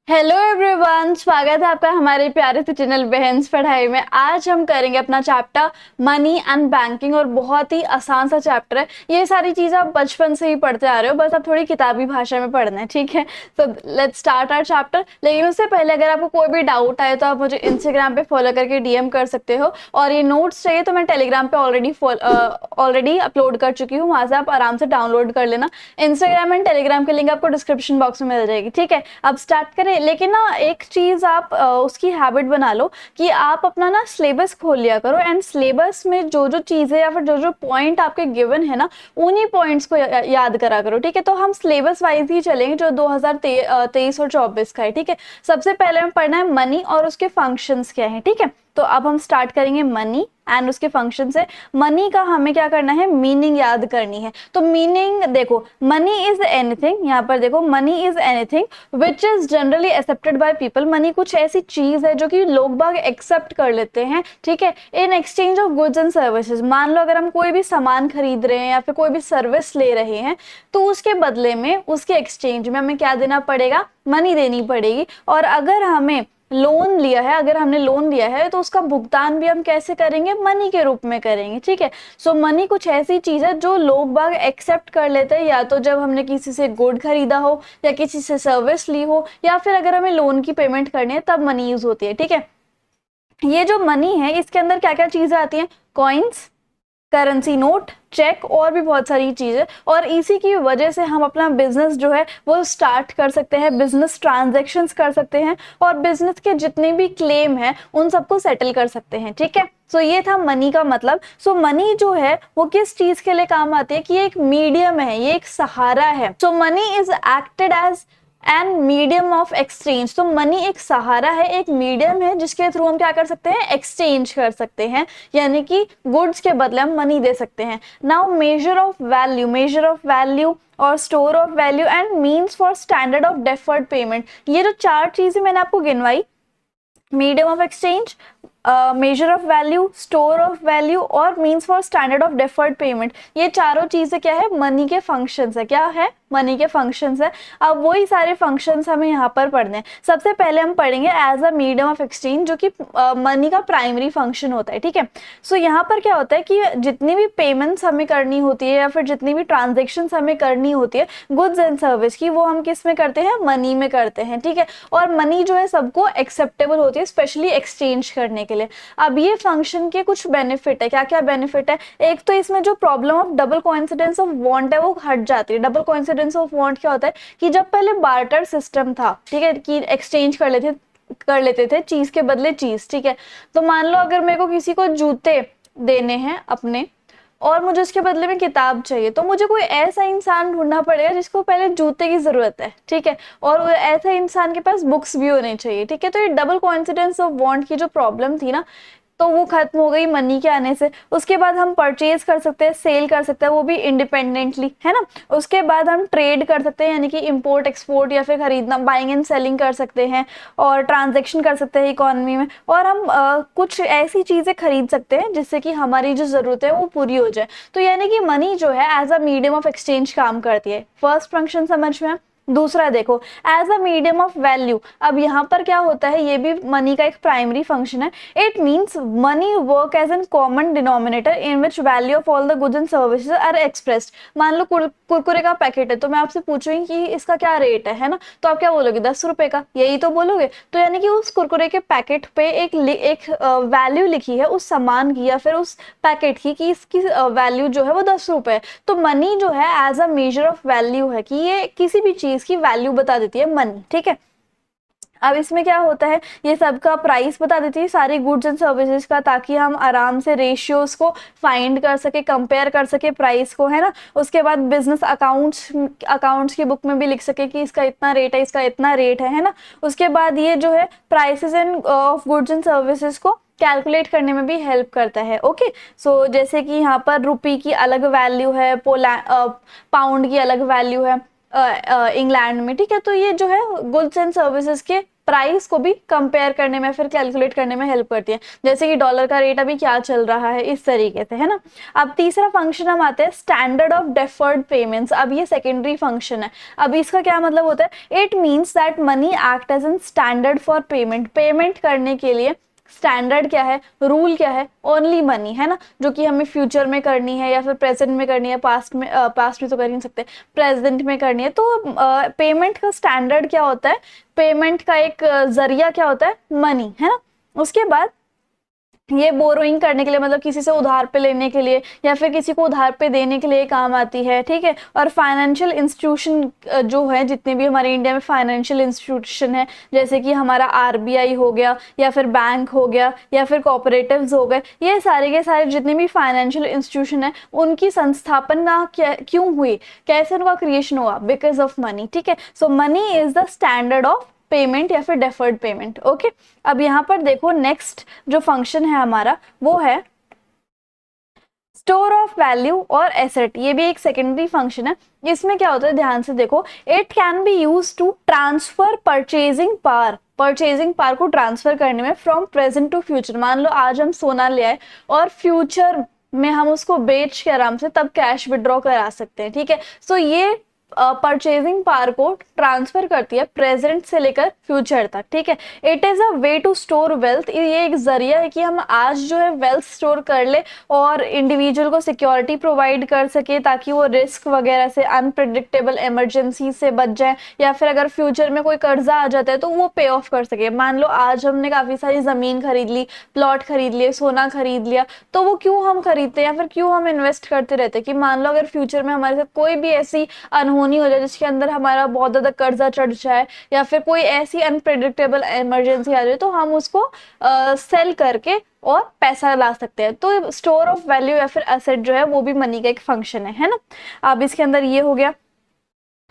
Hello everyone, स्वागत है आपका हमारे प्यारे से चैनल बहन्स पढ़ाई में। आज हम करेंगे अपना चैप्टर मनी एंड बैंकिंग और बहुत ही आसान सा चैप्टर है। ये सारी चीज़ आप बचपन से ही पढ़ते आ रहे हो, बस आप थोड़ी किताबी भाषा में पढ़ना है, ठीक है। तो लेट्स स्टार्ट आवर चैप्टर। लेकिन उससे पहले अगर आपको कोई भी डाउट आए तो आप मुझे इंस्टाग्राम पे फॉलो करके डीएम कर सकते हो। और ये नोट्स चाहिए तो मैं टेलीग्राम पे ऑलरेडी अपलोड कर चुकी हूँ, वहाँ से आप आराम से डाउनलोड कर लेना। इंस्टाग्राम एंड टेलीग्राम की लिंक आपको डिस्क्रिप्शन बॉक्स में मिल जाएगी, ठीक है। अब स्टार्ट करें। लेकिन ना एक चीज आप उसकी हैबिट बना लो कि आप अपना ना सिलेबस खोल लिया करो एंड सिलेबस में जो जो चीजें या फिर जो जो पॉइंट आपके गिवन है ना, उन्हीं पॉइंट्स को याद करा करो, ठीक है। तो हम सिलेबस वाइज ही चलेंगे जो 2023 और 24 का है, ठीक है। सबसे पहले हमें पढ़ना है मनी और उसके फंक्शंस क्या है, ठीक है। तो अब हम स्टार्ट करेंगे मनी एंड उसके फंक्शन से। मनी का हमें क्या करना है, मीनिंग याद करनी है। तो मीनिंग देखो, मनी इज एनीथिंग, यहाँ पर देखो money is anything which is generally accepted by people. Money कुछ ऐसी चीज है जो कि लोग बाग एक्सेप्ट कर लेते हैं, ठीक है, in exchange of goods and services. मान लो अगर हम कोई भी सामान खरीद रहे हैं या फिर कोई भी सर्विस ले रहे हैं, तो उसके बदले में, उसके एक्सचेंज में हमें क्या देना पड़ेगा, मनी देनी पड़ेगी। और अगर हमें लोन लिया है, अगर हमने लोन लिया है तो उसका भुगतान भी हम कैसे करेंगे, मनी के रूप में करेंगे, ठीक है। सो मनी कुछ ऐसी चीज है जो लोग बाग एक्सेप्ट कर लेते हैं, या तो जब हमने किसी से गुड खरीदा हो या किसी से सर्विस ली हो, या फिर अगर हमें लोन की पेमेंट करनी है तब मनी यूज होती है, ठीक है। ये जो मनी है इसके अंदर क्या क्या चीजें आती हैं, कॉइन्स, करेंसी नोट, चेक और भी बहुत सारी चीजें। और इसी की वजह से हम अपना बिजनेस जो है वो स्टार्ट कर सकते हैं, बिजनेस ट्रांजैक्शंस कर सकते हैं और बिजनेस के जितने भी क्लेम हैं उन सबको सेटल कर सकते हैं, ठीक है। सो ये था मनी का मतलब। सो मनी जो है वो किस चीज के लिए काम आती है कि ये एक मीडियम है, ये एक सहारा है। So money is acted as and medium of exchange. तो मनी एक सहारा है, एक मीडियम है जिसके थ्रू हम क्या कर सकते हैं, एक्सचेंज कर सकते हैं, यानी कि गुड्स के बदले हम मनी दे सकते हैं। Now measure of value, measure of value और store of value and means for standard of deferred payment. ये जो चार चीजें मैंने आपको गिनवाई, medium of exchange, measure of value, store of value और means for standard of deferred payment, ये चारों चीजें क्या है, मनी के फंक्शंस है। क्या है, मनी के फंक्शंस है। अब वही सारे फंक्शंस हमें यहाँ पर पढ़ने हैं। सबसे पहले हम पढ़ेंगे as a medium of exchange, जो कि मनी का प्राइमरी फंक्शन होता है, ठीक है। सो यहाँ पर क्या होता है कि जितनी भी पेमेंट्स हमें करनी होती है या फिर जितनी भी ट्रांजेक्शन हमें करनी होती है गुड्स एंड सर्विस की, वो हम किस में करते हैं, मनी में करते हैं, ठीक है। और मनी जो है सबको एक्सेप्टेबल होती है, स्पेशली एक्सचेंज करने के लिए। अब ये फंक्शन के कुछ बेनिफिट है। क्या क्या बेनिफिट है, एक तो इसमें जो problem of double coincidence of want है वो हट जाती है। डबल कोइंसिडेंस ऑफ वांट क्या होता है कि जब पहले बार्टर सिस्टम था, ठीक है, कि एक्सचेंज कर लेते थे चीज के बदले चीज, ठीक है। तो मान लो अगर मेरे को किसी को जूते देने हैं अपने और मुझे उसके बदले में किताब चाहिए, तो मुझे कोई ऐसा इंसान ढूंढना पड़ेगा जिसको पहले जूते की जरूरत है, ठीक है, और ऐसे इंसान के पास बुक्स भी होने चाहिए, ठीक है। तो ये डबल कोइंसिडेंस ऑफ वांट की जो प्रॉब्लम थी ना, तो वो खत्म हो गई मनी के आने से। उसके बाद हम परचेज कर सकते हैं, सेल कर सकते हैं, वो भी इंडिपेंडेंटली, है ना। उसके बाद हम ट्रेड कर सकते हैं, यानी कि इंपोर्ट एक्सपोर्ट या फिर खरीदना, बाइंग एंड सेलिंग कर सकते हैं और ट्रांजैक्शन कर सकते हैं इकोनॉमी में। और हम कुछ ऐसी चीजें खरीद सकते हैं जिससे कि हमारी जो जरूरत है वो पूरी हो जाए। तो यानी कि मनी जो है as a medium of exchange काम करती है। फर्स्ट फंक्शन समझ में। दूसरा देखो, as a medium of value. अब यहाँ पर क्या होता है, ये भी मनी का एक प्राइमरी फंक्शन है। It means money work as an common denominator in which value of all the goods and services are expressed. मान लो कुरकुरे का पैकेट है, तो मैं आपसे पूछूंगी कि इसका क्या रेट है ना, तो आप क्या बोलोगे, 10 रुपए का, यही तो बोलोगे। तो यानी कि उस कुरकुरे के पैकेट पे एक वैल्यू लिखी है उस सामान की या फिर उस पैकेट की, कि इसकी वैल्यू जो है वो 10 रुपए है। तो मनी जो है as a measure of value है, कि ये किसी भी चीज की वैल्यू बता देती है मनी, ठीक है। अब इसमें क्या होता है, ये सबका प्राइस बता देती है सारी गुड्स एंड सर्विसेज का, ताकि हम आराम से रेशियोज को फाइंड कर सके, कंपेयर कर सके प्राइस को, है ना। उसके बाद बिजनेस अकाउंट्स की बुक में भी लिख सके कि इसका इतना रेट है, इसका इतना रेट है ना। उसके बाद ये जो है prices end of goods and services को कैलकुलेट करने में भी हेल्प करता है। ओके, सो जैसे कि यहाँ पर रुपी की अलग वैल्यू है, पाउंड की अलग वैल्यू है इंग्लैंड में, ठीक है। तो ये जो है गुड्स एंड सर्विसेज के प्राइस को भी कंपेयर करने में, फिर कैलकुलेट करने में हेल्प करती है, जैसे कि डॉलर का रेट अभी क्या चल रहा है, इस तरीके से, है ना। अब तीसरा फंक्शन हम आते हैं स्टैंडर्ड ऑफ डेफर्ड पेमेंट्स। अब ये सेकेंडरी फंक्शन है। अब इसका क्या मतलब होता है, it means that money act as an standard for payment. Payment करने के लिए स्टैंडर्ड क्या है, रूल क्या है, ओनली मनी, है ना, जो कि हमें फ्यूचर में करनी है या फिर प्रेजेंट में करनी है, पास्ट में तो कर ही नहीं सकते, प्रेजेंट में करनी है। तो पेमेंट का स्टैंडर्ड क्या होता है, पेमेंट का एक जरिया क्या होता है, मनी, है ना। उसके बाद ये बोरोइंग करने के लिए, मतलब किसी से उधार पे लेने के लिए या फिर किसी को उधार पे देने के लिए काम आती है, ठीक है। और फाइनेंशियल इंस्टीट्यूशन जो है, जितने भी हमारे इंडिया में फाइनेंशियल इंस्टीट्यूशन है, जैसे कि हमारा आरबीआई हो गया या फिर बैंक हो गया या फिर कोऑपरेटिव्स हो गए, ये सारे के सारे जितने भी फाइनेंशियल इंस्टीट्यूशन है, उनकी संस्थापना क्यों हुई, कैसे उनका क्रिएशन हुआ, बिकॉज ऑफ मनी, ठीक है। So money is the standard of payment या फिर डेफर्ड पेमेंट, ओके। अब यहाँ पर देखो नेक्स्ट जो फंक्शन है हमारा वो है स्टोर ऑफ वैल्यू और एसेट। ये भी एक सेकेंडरी फंक्शन है। इसमें क्या होता है, ध्यान से देखो, it can be use to transfer purchasing power, purchasing power को ट्रांसफर करने में फ्रॉम प्रेजेंट टू फ्यूचर। मान लो आज हम सोना ले आए और फ्यूचर में हम उसको बेच के आराम से तब कैश विड्रॉ करा सकते हैं, ठीक है। सो ये परचेजिंग पावर को ट्रांसफर करती है प्रेजेंट से लेकर फ्यूचर तक, ठीक है। It is a way to store wealth. ये एक जरिया है कि हम आज जो है वेल्थ स्टोर कर ले और इंडिविजुअल को सिक्योरिटी प्रोवाइड कर सके, ताकि वो रिस्क वगैरह से, अनप्रिडिक्टेबल इमरजेंसी से बच जाए, या फिर अगर फ्यूचर में कोई कर्जा आ जाता है तो वो पे ऑफ कर सके। मान लो आज हमने काफी सारी जमीन खरीद ली, प्लॉट खरीद लिए, सोना खरीद लिया, तो वो क्यों हम खरीदते हैं या फिर क्यों हम इन्वेस्ट करते रहते हैं, कि मान लो अगर फ्यूचर में हमारे साथ कोई भी ऐसी अनहोनी हो जाए जिसके अंदर हमारा बहुत ज्यादा कर्जा चढ़ जाए, या फिर कोई ऐसी अनप्रेडिक्टेबल इमरजेंसी आ जाए, तो हम उसको सेल करके और पैसा ला सकते हैं। तो स्टोर ऑफ वैल्यू या फिर एसेट जो है वो भी मनी का एक फंक्शन है ना। अब इसके अंदर ये हो गया,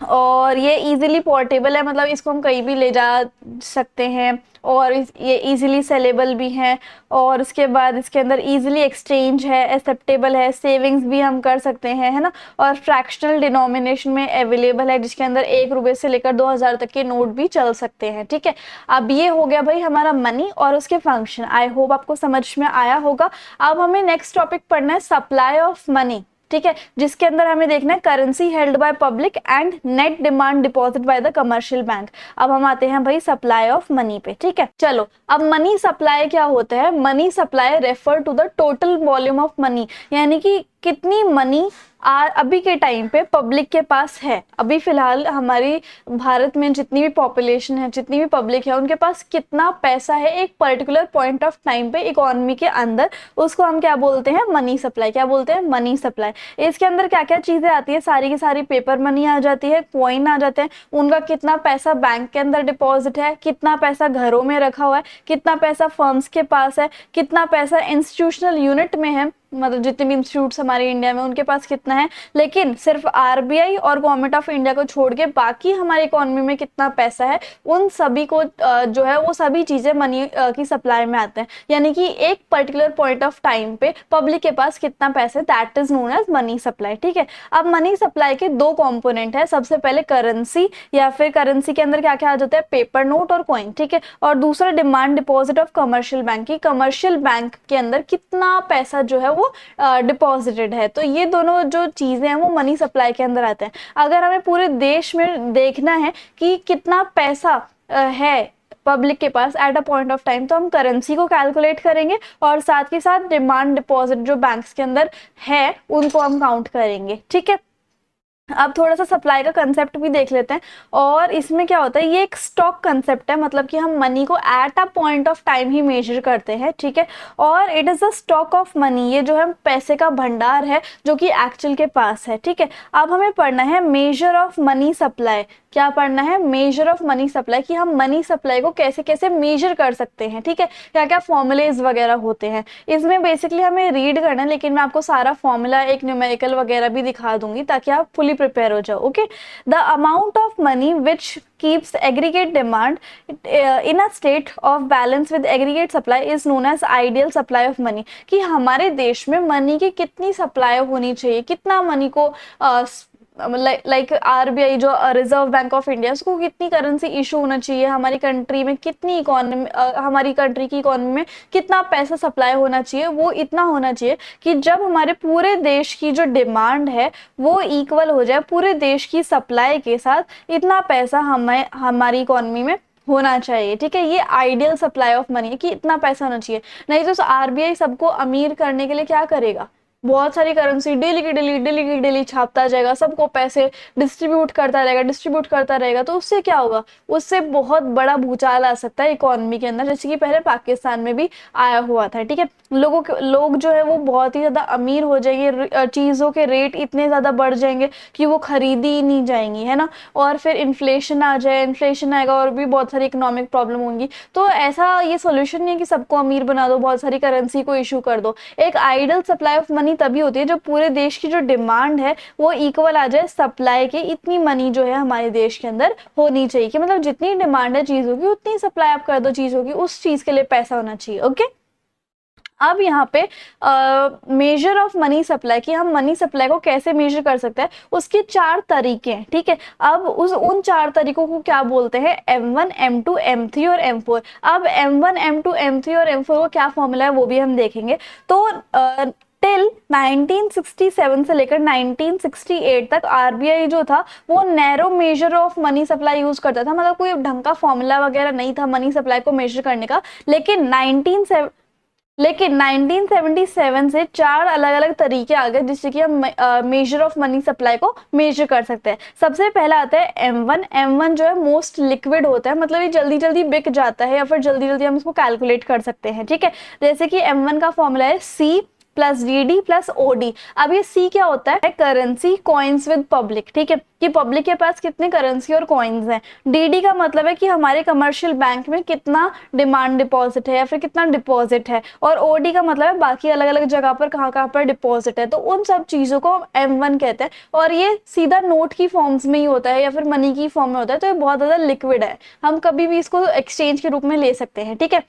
और ये इजीली पोर्टेबल है, मतलब इसको हम कहीं भी ले जा सकते हैं, और ये इजीली सेलेबल भी है, और उसके बाद इसके अंदर इजीली एक्सचेंज है, एक्सेप्टेबल है, सेविंग्स भी हम कर सकते हैं, है ना। और फ्रैक्शनल डिनोमिनेशन में अवेलेबल है, जिसके अंदर 1 रुपये से लेकर 2000 तक के नोट भी चल सकते हैं, ठीक है। अब ये हो गया भाई हमारा मनी और उसके फंक्शन। आई होप आपको समझ में आया होगा। अब हमें नेक्स्ट टॉपिक पढ़ना है सप्लाई ऑफ मनी, ठीक है, जिसके अंदर हमें देखना है currency held by public and net demand deposit by the commercial bank. अब हम आते हैं भाई सप्लाई ऑफ मनी पे, ठीक है। चलो, अब मनी सप्लाई क्या होता है, money supply refer to the total volume of money, यानी कि कितनी मनी अभी के टाइम पे पब्लिक के पास है। अभी फिलहाल हमारी भारत में जितनी भी पॉपुलेशन है, जितनी भी पब्लिक है, उनके पास कितना पैसा है एक पर्टिकुलर पॉइंट ऑफ टाइम पे इकोनॉमी के अंदर, उसको हम क्या बोलते हैं, मनी सप्लाई। क्या बोलते हैं, मनी सप्लाई। इसके अंदर क्या क्या चीजें आती है, सारी की सारी पेपर मनी आ जाती है, कॉइन आ जाते हैं, उनका कितना पैसा बैंक के अंदर डिपॉजिट है, कितना पैसा घरों में रखा हुआ है, कितना पैसा फर्म्स के पास है, कितना पैसा इंस्टीट्यूशनल यूनिट में है, मतलब जितने भी इंस्टीट्यूट्स हमारे इंडिया में उनके पास कितना है। लेकिन सिर्फ आरबीआई और गवर्नमेंट ऑफ इंडिया को छोड़ के बाकी हमारी इकोनॉमी में कितना पैसा है, उन सभी को जो है वो सभी चीजें मनी की सप्लाई में आते हैं। यानी कि एक पर्टिकुलर पॉइंट ऑफ टाइम पे पब्लिक के पास कितना पैसा है, that is known as money supply, ठीक है। अब मनी सप्लाई के 2 कॉम्पोनेंट है। सबसे पहले करेंसी, या फिर करेंसी के अंदर क्या क्या आ जाता है, पेपर नोट और कॉइन, ठीक है। और दूसरा demand deposit of commercial bank, की कमर्शियल बैंक के अंदर कितना पैसा जो है वो डिपॉजिटेड है। तो ये दोनों जो चीजें हैं वो मनी सप्लाई के अंदर आते हैं। अगर हमें पूरे देश में देखना है कि कितना पैसा है पब्लिक के पास at a point of time, तो हम करेंसी को कैलकुलेट करेंगे और साथ के साथ डिमांड डिपॉजिट जो बैंक्स के अंदर है उनको हम काउंट करेंगे, ठीक है। अब थोड़ा सा सप्लाई का कंसेप्ट भी देख लेते हैं। और इसमें क्या होता है, ये एक स्टॉक कंसेप्ट है, मतलब कि हम मनी को at a point of time ही मेजर करते हैं, ठीक है। और it is the stock of money, ये जो है पैसे का भंडार है जो कि एक्चुअल के पास है, ठीक है। अब हमें पढ़ना है मेजर ऑफ मनी सप्लाई। क्या पढ़ना है, मेजर ऑफ मनी सप्लाई, कि हम मनी सप्लाई को कैसे कैसे मेजर कर सकते हैं, ठीक है। क्या क्या फॉर्मूलेज वगैरह होते हैं इसमें, बेसिकली हमें रीड करना है, लेकिन मैं आपको सारा फॉर्मूला एक न्यूमेरिकल वगैरह भी दिखा दूंगी ताकि आप फुली प्रिपेयर हो जाओ, okay. The amount of money which keeps aggregate demand in a state of balance with aggregate supply is known as ideal supply of money, कि हमारे देश में मनी की कितनी सप्लाई होनी चाहिए, कितना मनी को लाइक आरबीआई जो रिजर्व बैंक ऑफ इंडिया, उसको कितनी करेंसी इशू होना चाहिए, हमारी कंट्री में कितनी इकोनॉमी, हमारी कंट्री की इकोनॉमी में कितना पैसा सप्लाई होना चाहिए, वो इतना होना चाहिए कि जब हमारे पूरे देश की जो डिमांड है वो इक्वल हो जाए पूरे देश की सप्लाई के साथ, इतना पैसा हमें हमारी इकोनॉमी में होना चाहिए। ठीक है, ये आइडियल सप्लाई ऑफ मनी है कि इतना पैसा होना चाहिए। नहीं तो आरबीआई सबको अमीर करने के लिए क्या करेगा, बहुत सारी करेंसी डेली छापता जाएगा, सबको पैसे डिस्ट्रीब्यूट करता रहेगा, तो उससे क्या होगा, उससे बहुत बड़ा भूचाल आ सकता है इकोनॉमी के अंदर, जैसे कि पहले पाकिस्तान में भी आया हुआ था। ठीक है, लोग जो है वो बहुत ही ज्यादा अमीर हो जाएंगे, चीजों के रेट इतने ज्यादा बढ़ जाएंगे कि वो खरीदी ही नहीं जाएंगी, है ना। और फिर इन्फ्लेशन आएगा और भी बहुत सारी इकोनॉमिक प्रॉब्लम होंगी। तो ऐसा ये सोल्यूशन नहीं है कि सबको अमीर बना दो, बहुत सारी करेंसी को इशू कर दो। एक आइडियल सप्लाई ऑफ मनी तभी होती है जब पूरे देश की जो डिमांड है वो इक्वल आ जाए सप्लाई के। इतनी मनी जो है हमारे देश के अंदर होनी चाहिए कि मतलब जितनी डिमांड है चीजों की उतनी सप्लाई आप कर दो चीजों की, उस चीज के लिए पैसा होना चाहिए। ओके, अब यहाँ पे मेजर ऑफ मनी सप्लाई, कि हम मनी सप्लाई को कैसे मेजर कर सकते हैं, उसके 4 तरीके हैं। ठीक है, अब उन 4 तरीकों को क्या बोलते हैं, M1, M2, M3 और M4। अब M1, M2, M3 और M4 को क्या फॉर्मूला है वो भी हम देखेंगे। तो टिल 1967 से लेकर 1968 तक आरबीआई जो था वो narrow major of money supply use करता था, मतलब कोई ढंग का फॉर्मूला वगैरह नहीं था मनी सप्लाई को मेजर करने का। लेकिन 1977 से 4 अलग अलग तरीके आ गए जिससे कि हम मेजर ऑफ मनी सप्लाई को मेजर कर सकते हैं। सबसे पहला आता है M1 जो है मोस्ट लिक्विड होता है, मतलब ये जल्दी जल्दी बिक जाता है या फिर जल्दी जल्दी हम इसको कैलकुलेट कर सकते हैं। ठीक है, जैसे कि M1 का फॉर्मूला है C plus DD plus OD। अब ये C क्या होता है, करेंसी कॉइन्स विद पब्लिक। ठीक है, कि पब्लिक के पास कितने करेंसी और कॉइन्स हैं। DD का मतलब है कि हमारे कमर्शियल बैंक में कितना डिमांड डिपॉजिट है या फिर कितना डिपॉजिट है, और OD का मतलब है बाकी अलग अलग जगह पर कहाँ पर डिपॉजिट है। तो उन सब चीजों को M1 कहते हैं, और ये सीधा नोट की फॉर्म्स में ही होता है या फिर मनी की फॉर्म में होता है, तो ये बहुत ज्यादा लिक्विड है, हम कभी भी इसको एक्सचेंज के रूप में ले सकते हैं। ठीक है,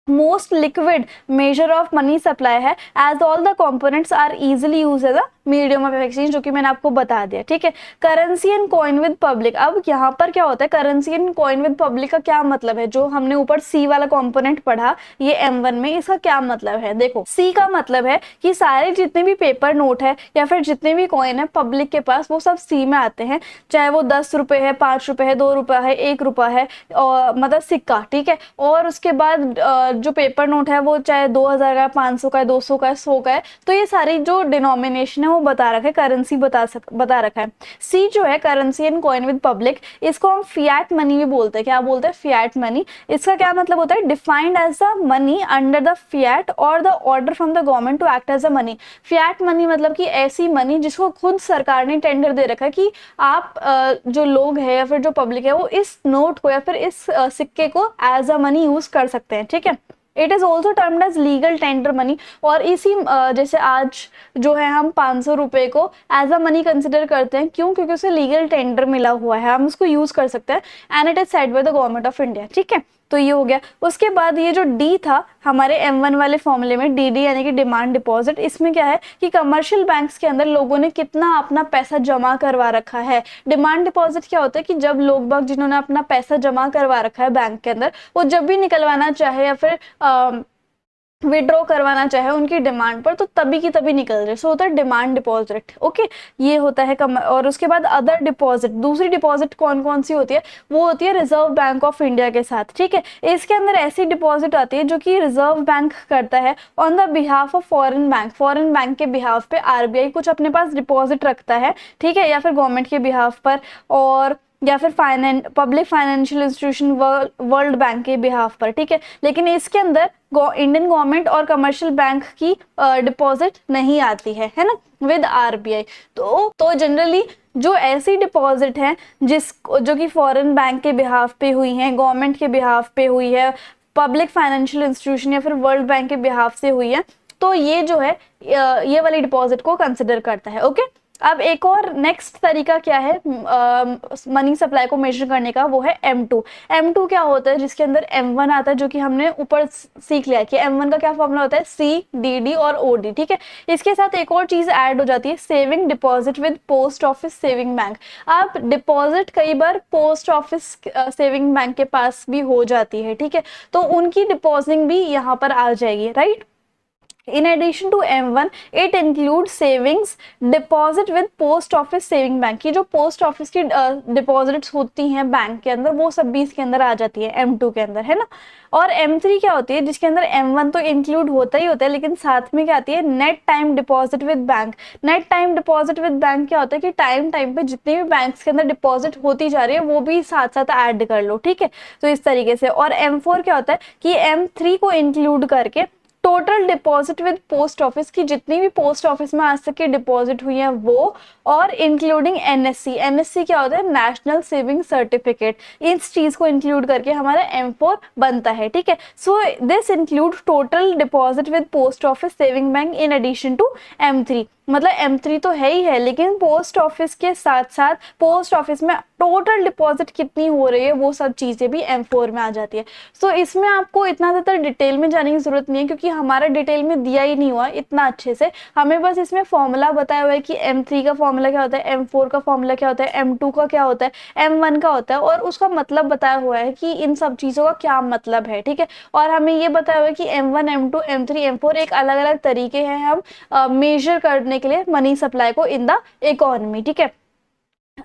most liquid measure of money supply है as all the components are easily use as a medium of exchange, जो कि मैंने आपको बता दिया। ठीक है, currency and coin with public. अब यहाँ पर क्या होता है, currency and coin with public का क्या मतलब है, जो हमने ऊपर सी वाला कंपोनेंट पढ़ा ये M1 में, इसका क्या मतलब है। देखो, सी का मतलब है कि सारे जितने भी पेपर नोट है या फिर जितने भी कॉइन है पब्लिक के पास, वो सब सी में आते हैं, चाहे वो 10 रुपए है, 5 रुपए है, 2 रुपए है, 1 रुपया है, और मतलब सिक्का। ठीक है, और उसके बाद जो पेपर नोट है वो चाहे 2000 का, 500 का, 200 का, 100 का है, तो ये सारी जो डिनोमिनेशन है वो बता रखा है, करेंसी बता रखा है। सी जो है currency and coin with public, इसको हम फिएट मनी भी बोलते हैं। क्या बोलते हैं, फिएट मनी। इसका क्या मतलब होता है, defined as the money under the fiat और the order from the government to act as a money. Fiat money मतलब कि ऐसी मनी जिसको खुद सरकार ने टेंडर दे रखा है कि आप जो लोग हैं या फिर जो पब्लिक है वो इस नोट को या फिर इस सिक्के को एज अ मनी यूज कर सकते हैं। ठीक है, it is also termed as legal tender money, और इसी जैसे आज जो है हम 500 रुपए को एज अ मनी कंसिडर करते हैं, क्यों, क्योंकि उसे लीगल टेंडर मिला हुआ है, हम उसको यूज कर सकते हैं, and it is set by the government of India. ठीक है, तो ये हो गया। उसके बाद ये जो डी था हमारे M1 वाले फॉर्मूले में, DD यानी कि डिमांड डिपॉजिट, इसमें क्या है कि कमर्शियल बैंक्स के अंदर लोगों ने कितना अपना पैसा जमा करवा रखा है। डिमांड डिपॉजिट क्या होता है कि जब लोग बाग जिन्होंने अपना पैसा जमा करवा रखा है बैंक के अंदर, वो जब भी निकलवाना चाहे या फिर विड्रॉ करवाना चाहे उनकी डिमांड पर, तो तभी की तभी निकल जाए, सो होता है डिमांड डिपॉजिट। ओके, ये होता है और उसके बाद अदर डिपॉजिट। दूसरी डिपॉजिट कौन कौन सी होती है, वो होती है रिजर्व बैंक ऑफ इंडिया के साथ। ठीक है, इसके अंदर ऐसी डिपॉजिट आती है जो कि रिजर्व बैंक करता है on the behalf of foreign bank. Foreign bank के बिहाफ पे आरबीआई कुछ अपने पास डिपॉजिट रखता है, ठीक है, या फिर गवर्नमेंट के बिहाफ पर, और या फिर public financial institution world bank के बिहाफ पर। ठीक है, लेकिन इसके अंदर इंडियन गवर्नमेंट और कमर्शियल बैंक की डिपॉजिट नहीं आती है ना, विद आरबीआई। तो जनरली जो ऐसी डिपॉजिट है जो कि फॉरेन बैंक के बिहाफ पे हुई है, गवर्नमेंट के बिहाफ पे हुई है, पब्लिक फाइनेंशियल इंस्टीट्यूशन या फिर वर्ल्ड बैंक के बिहाफ से हुई है, तो ये जो है ये वाली डिपॉजिट को कंसिडर करता है। ओके, अब एक और नेक्स्ट तरीका क्या है मनी सप्लाई को मेजर करने का, वो है M2। M2 क्या होता है, जिसके अंदर M1 आता है, जो कि हमने ऊपर सीख लिया कि M1 का क्या फॉर्मूला होता है, CDD और OD, ठीक है। इसके साथ एक और चीज ऐड हो जाती है, saving deposit with post office saving bank. आप डिपॉजिट कई बार पोस्ट ऑफिस सेविंग बैंक के पास भी हो जाती है, ठीक है, तो उनकी डिपॉजिटिंग भी यहाँ पर आ जाएगी, right. In addition to M1, it includes savings deposit with post office saving bank। की जो पोस्ट ऑफिस की डिपॉजिट्स होती हैं बैंक के अंदर, वो सब भी इसके अंदर आ जाती है M2 के अंदर, है ना। और M3 क्या होती है, जिसके अंदर M1 तो इंक्लूड होता ही होता है, लेकिन साथ में क्या आती है, net time deposit with bank. Net time deposit with bank क्या होता है कि टाइम पे जितनी भी बैंक्स के अंदर डिपॉजिट होती जा रही है वो भी साथ साथ ऐड कर लो, ठीक है। तो इस तरीके से। और M4 क्या होता है कि M3 को इंक्लूड करके total deposit with post office की जितनी भी पोस्ट ऑफिस में आज तक की डिपॉजिट हुई है वो, और इंक्लूडिंग NSC। NSC क्या होता है, नेशनल सेविंग सर्टिफिकेट। इस चीज को इंक्लूड करके हमारा M4 बनता है, ठीक है। So this include total deposit with post office saving bank in addition to M3। मतलब M3 तो है ही है, लेकिन पोस्ट ऑफिस के साथ साथ पोस्ट ऑफिस में टोटल डिपॉजिट कितनी हो रही है वो सब चीजें भी M4 में आ जाती है। सो इसमें आपको इतना ज़्यादा डिटेल में जाने की जरूरत नहीं है, क्योंकि हमारा डिटेल में दिया ही नहीं हुआ इतना अच्छे से। हमें बस इसमें फॉर्मूला बताया हुआ है कि M3 का फॉर्मूला क्या होता है, M4 का फॉर्मूला क्या होता है, M2 का क्या होता है, M1 का होता है, और उसका मतलब बताया हुआ है कि इन सब चीज़ों का क्या मतलब है, ठीक है। और हमें ये बताया हुआ है कि M1, M2, M3, M4 एक अलग अलग तरीके हैं हम मेजर करने के लिए मनी सप्लाई को इन द इकोनॉमी, ठीक है।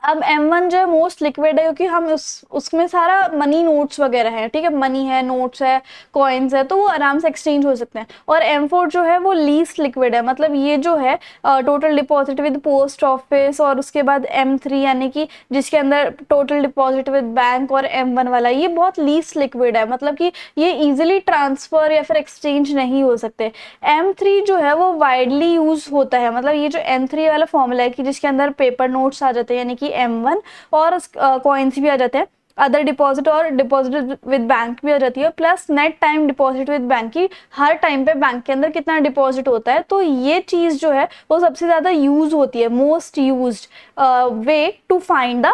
अब M1 जो है मोस्ट लिक्विड है, क्योंकि हम उसमें सारा मनी नोट्स वगैरह है, ठीक है, मनी है, नोट्स है, कॉइन्स है, तो वो आराम से एक्सचेंज हो सकते हैं। और M4 जो है वो लीस्ट लिक्विड है, मतलब ये जो है total deposit with post office, और उसके बाद M3 यानी कि जिसके अंदर टोटल डिपॉजिट विद बैंक, और M1 वाला ये बहुत लीस्ट लिक्विड है, मतलब कि ये इजिली ट्रांसफर या फिर एक्सचेंज नहीं हो सकते। M3 जो है वो वाइडली यूज होता है, मतलब ये जो M3 वाला फॉर्मूला है कि जिसके अंदर पेपर नोट्स आ जाते हैं यानी कि M1, और कॉइन्स भी आ जाते हैं, अदर डिपॉजिट और डिपॉजिट विद बैंक भी आ जाती है, plus net time deposit with bank की हर टाइम पे बैंक के अंदर कितना डिपॉजिट होता है। तो ये चीज जो है वो सबसे ज्यादा यूज होती है, most used way to find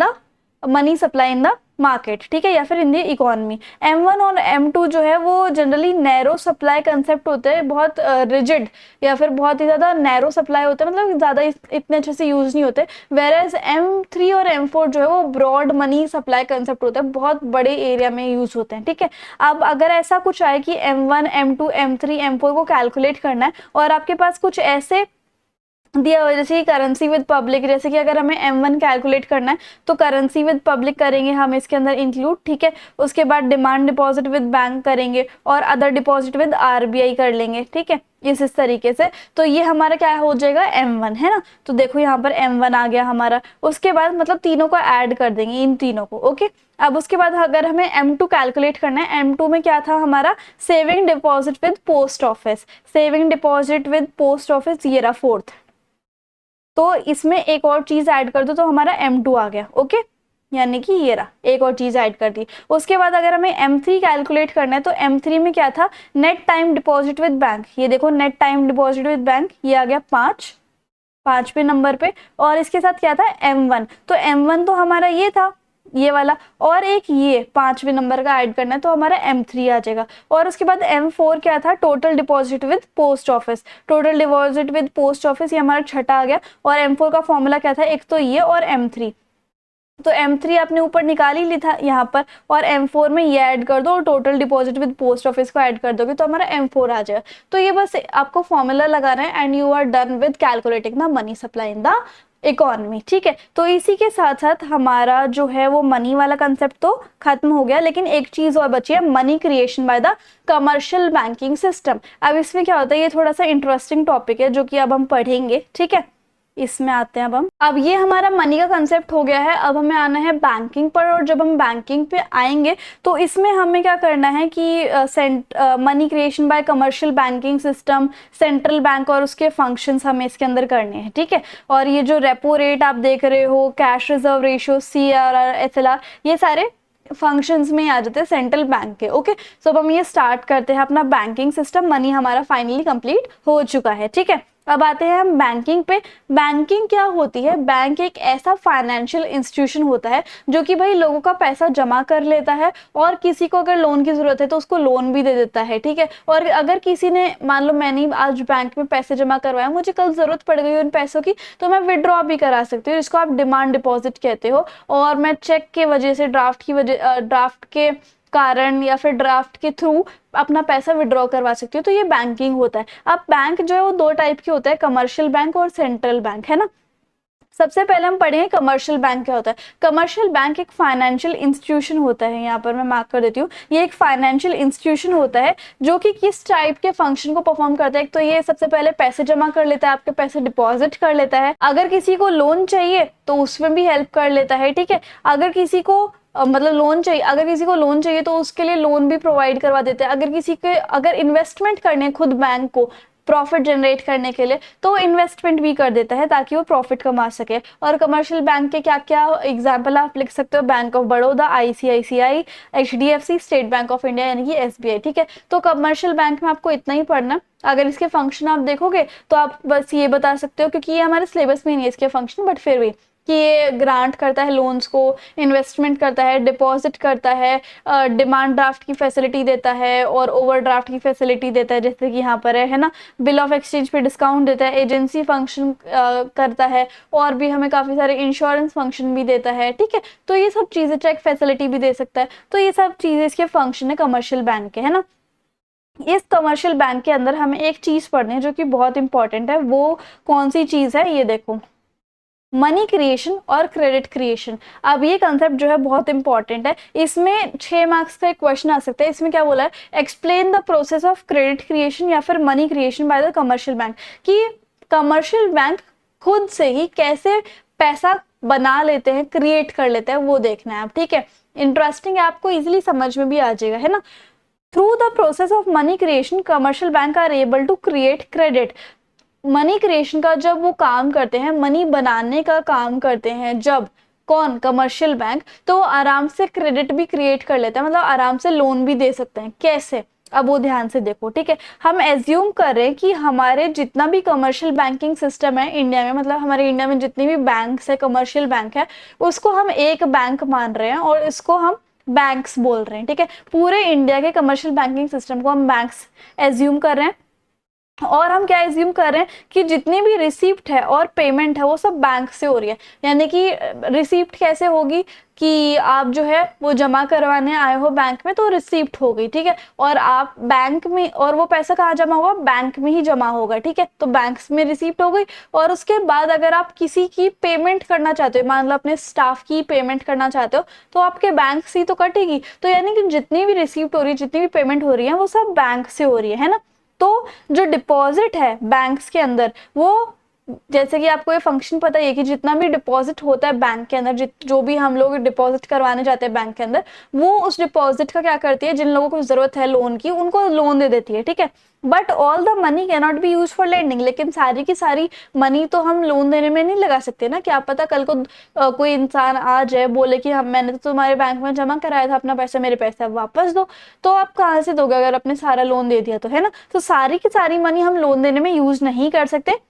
the money supply in the market, ठीक है, या फिर इन द इकोनॉमी। M1 और M2 जो है वो जनरली नैरो सप्लाई कंसेप्ट होते हैं, बहुत रिजिड या फिर बहुत ही ज़्यादा नैरो सप्लाई होता है, मतलब ज़्यादा इतने अच्छे से यूज़ नहीं होते। वेरेज M3 और M4 जो है वो ब्रॉड मनी सप्लाई कंसेप्ट होता है, बहुत बड़े एरिया में यूज़ होते हैं, ठीक है। अब अगर ऐसा कुछ आए कि M1, M2, M3, M4 को कैलकुलेट करना है, और आपके पास कुछ ऐसे दिया हुआ जैसे कि करेंसी विद पब्लिक, जैसे कि अगर हमें M1 कैलकुलेट करना है तो करेंसी विद पब्लिक करेंगे हम इसके अंदर इंक्लूड, ठीक है। उसके बाद डिमांड डिपॉजिट विद बैंक करेंगे, और अदर डिपॉजिट विद RBI कर लेंगे, ठीक है, इस तरीके से। तो ये हमारा क्या हो जाएगा, M1, है ना। तो देखो यहाँ पर M1 आ गया हमारा। उसके बाद मतलब तीनों को ऐड कर देंगे, इन तीनों को, ओके। अब उसके बाद अगर हमें M2 कैलकुलेट करना है, M2 में क्या था हमारा, saving deposit with post office. Saving deposit with post office ये रहा फोर्थ, तो इसमें एक और चीज ऐड कर दो तो हमारा M2 आ गया, ओके, यानी कि ये रहा, एक और चीज ऐड कर दी। उसके बाद अगर हमें M3 कैलकुलेट करना है तो M3 में क्या था, net time deposit with bank. ये देखो net time deposit with bank, ये आ गया 5वें नंबर पे। और इसके साथ क्या था, M1, तो M1 तो हमारा ये था, ये वाला, और एक ये 5वें नंबर का ऐड करना है तो हमारा M3 आ जाएगा। और उसके बाद M4 क्या था, total deposit with post office. Total deposit with post office ये हमारा छठा आ गया। और M4 का फॉर्मूला क्या था, एक तो ये और M3, तो M3 आपने ऊपर निकाल ही ली था यहाँ पर, और M4 में ये ऐड कर दो और total deposit with post office को ऐड कर दोगे तो हमारा M4 आ जाएगा। तो ये बस आपको फॉर्मूला लगाना है and you are done with calculating the money supply in the economy, ठीक है। तो इसी के साथ साथ हमारा जो है वो मनी वाला कंसेप्ट तो खत्म हो गया, लेकिन एक चीज और बची है, money creation by the commercial banking system. अब इसमें क्या होता है, ये थोड़ा सा इंटरेस्टिंग टॉपिक है जो कि अब हम पढ़ेंगे, ठीक है। इसमें आते हैं अब ये हमारा मनी का कंसेप्ट हो गया है। अब हमें आना है बैंकिंग पर, और जब हम बैंकिंग पे आएंगे तो इसमें हमें क्या करना है कि money creation bye commercial banking system, central bank और उसके फंक्शंस हमें इसके अंदर करने हैं, ठीक है। और ये जो रेपो रेट आप देख रहे हो, cash reserve ratio, CRR, SLR, ये सारे फंक्शंस में आ जाते हैं सेंट्रल बैंक के, ओके। सो अब हम ये स्टार्ट करते हैं अपना बैंकिंग सिस्टम। मनी हमारा फाइनली कंप्लीट हो चुका है, ठीक है। अब आते हैं हम बैंकिंग पे। बैंकिंग क्या होती है? बैंक एक ऐसा फाइनेंशियल इंस्टीट्यूशन होता है जो कि भाई लोगों का पैसा जमा कर लेता है और किसी को अगर लोन की जरूरत है तो उसको लोन भी दे देता है, ठीक है। और अगर किसी ने, मान लो मैंने आज बैंक में पैसे जमा करवाया, मुझे कल जरूरत पड़ गई उन पैसों की, तो मैं विड्रॉ भी करा सकती हूँ, जिसको आप डिमांड डिपॉजिट कहते हो। और मैं चेक के वजह से, ड्राफ्ट के कारण या फिर ड्राफ्ट के थ्रू अपना पैसा विड्रॉ करवा सकती हो। तो ये बैंकिंग होता है। अब बैंक जो है वो दो टाइप के होता है, कमर्शियल बैंक और सेंट्रल बैंक, है ना। सबसे पहले हम पढ़ेंगे कमर्शियल बैंक क्या होता है। कमर्शियल बैंक एक फाइनेंशियल इंस्टीट्यूशन होता है, यहाँ पर मैं मार्क कर देती हूँ, ये एक फाइनेंशियल इंस्टीट्यूशन होता है जो कि किस टाइप के फंक्शन को परफॉर्म करता है। तो ये सबसे पहले पैसे जमा कर लेता है, आपके पैसे डिपॉजिट कर लेता है, अगर किसी को लोन चाहिए तो उसमें भी हेल्प कर लेता है, ठीक है। अगर किसी को मतलब लोन चाहिए, अगर किसी को लोन चाहिए तो उसके लिए लोन भी प्रोवाइड करवा देते हैं। अगर किसी के अगर इन्वेस्टमेंट करने खुद बैंक को प्रॉफिट जनरेट करने के लिए तो इन्वेस्टमेंट भी कर देता है ताकि वो प्रॉफिट कमा सके। और कमर्शियल बैंक के क्या क्या एग्जाम्पल आप लिख सकते हो? Bank of Baroda, ICICI, HDFC, state bank of India यानी कि एसबीआई, ठीक है। तो कमर्शियल बैंक में आपको इतना ही पढ़ना। अगर इसके फंक्शन आप देखोगे तो आप बस ये बता सकते हो, क्योंकि ये हमारे सिलेबस में नहीं है इसके फंक्शन, बट फिर भी, कि ये ग्रांट करता है लोन्स को, इन्वेस्टमेंट करता है, डिपॉजिट करता है, डिमांड ड्राफ्ट की फैसिलिटी देता है और ओवरड्राफ्ट की फैसिलिटी देता है, जैसे कि यहाँ पर है ना। बिल ऑफ एक्सचेंज पे डिस्काउंट देता है, एजेंसी फंक्शन करता है, और भी हमें काफी सारे इंश्योरेंस फंक्शन भी देता है, ठीक है। तो ये सब चीजें, चेक फैसिलिटी भी दे सकता है। तो ये सब चीजें इसके फंक्शन है कमर्शियल बैंक के, है ना। इस कमर्शियल बैंक के अंदर हमें एक चीज पढ़नी है जो कि बहुत इंपॉर्टेंट है। वो कौन सी चीज है? ये देखो, मनी क्रिएशन और क्रेडिट क्रिएशन। अब ये कंसेप्ट जो है बहुत इंपॉर्टेंट है, इसमें 6 मार्क्स का एक क्वेश्चन आ सकता है। इसमें क्या बोला है? Explain the process of credit creation या फिर money creation by the commercial bank, कि कमर्शियल बैंक खुद से ही कैसे पैसा बना लेते हैं, क्रिएट कर लेते हैं, वो देखना है आप, ठीक है। इंटरेस्टिंग है, आपको इजिली समझ में भी आ जाएगा, है ना। Through the process of money creation commercial bank are able to create credit. Money creation का जब वो काम करते हैं, मनी बनाने का काम करते हैं जब, कौन? कमर्शियल बैंक, तो आराम से क्रेडिट भी क्रिएट कर लेता है, मतलब आराम से लोन भी दे सकते हैं। कैसे? अब वो ध्यान से देखो, ठीक है। हम एज्यूम कर रहे हैं कि हमारे जितना भी कमर्शियल बैंकिंग सिस्टम है इंडिया में, मतलब हमारे इंडिया में जितनी भी बैंक्स है, कमर्शियल बैंक है, उसको हम एक बैंक मान रहे हैं और इसको हम बैंक्स बोल रहे हैं, ठीक है। पूरे इंडिया के कमर्शियल बैंकिंग सिस्टम को हम बैंक्स एज्यूम कर रहे हैं। और हम क्या एज्यूम कर रहे हैं कि जितनी भी रिसीप्ट है और पेमेंट है वो सब बैंक से हो रही है। यानी कि रिसीप्ट कैसे होगी? कि आप जो है वो जमा करवाने आए हो बैंक में तो रिसीप्ट हो गई, ठीक है। और आप बैंक में, और वो पैसा कहाँ जमा होगा? बैंक में ही जमा होगा, ठीक है। तो बैंक में रिसीप्ट हो गई। और उसके बाद अगर आप किसी की पेमेंट करना चाहते हो, मान लो अपने स्टाफ की पेमेंट करना चाहते हो, तो आपके बैंक से ही तो कटेगी। तो यानी कि जितनी भी रिसीप्ट हो रही है, जितनी भी पेमेंट हो रही है, वो सब बैंक से हो रही है ना। तो जो डिपॉजिट है बैंक्स के अंदर, वो, जैसे कि आपको ये फंक्शन पता है कि जितना भी डिपॉजिट होता है बैंक के अंदर, जो भी हम लोग डिपॉजिट करवाने जाते हैं बैंक के अंदर, वो उस डिपॉजिट का क्या करती है? जिन लोगों को जरूरत है लोन की, उनको लोन दे देती है, ठीक है। But all the money can not be use for lending. लेकिन सारी की सारी मनी तो हम लोन देने में नहीं लगा सकते ना। क्या पता कल को कोई इंसान आ जाए, बोले कि हम, मैंने तो तुम्हारे बैंक में जमा कराया था अपना पैसा, मेरे पैसे अब वापस दो। तो आप कहाँ से दोगे अगर आपने सारा लोन दे दिया तो, है ना। तो सारी की सारी मनी हम लोन देने में यूज नहीं कर सकते।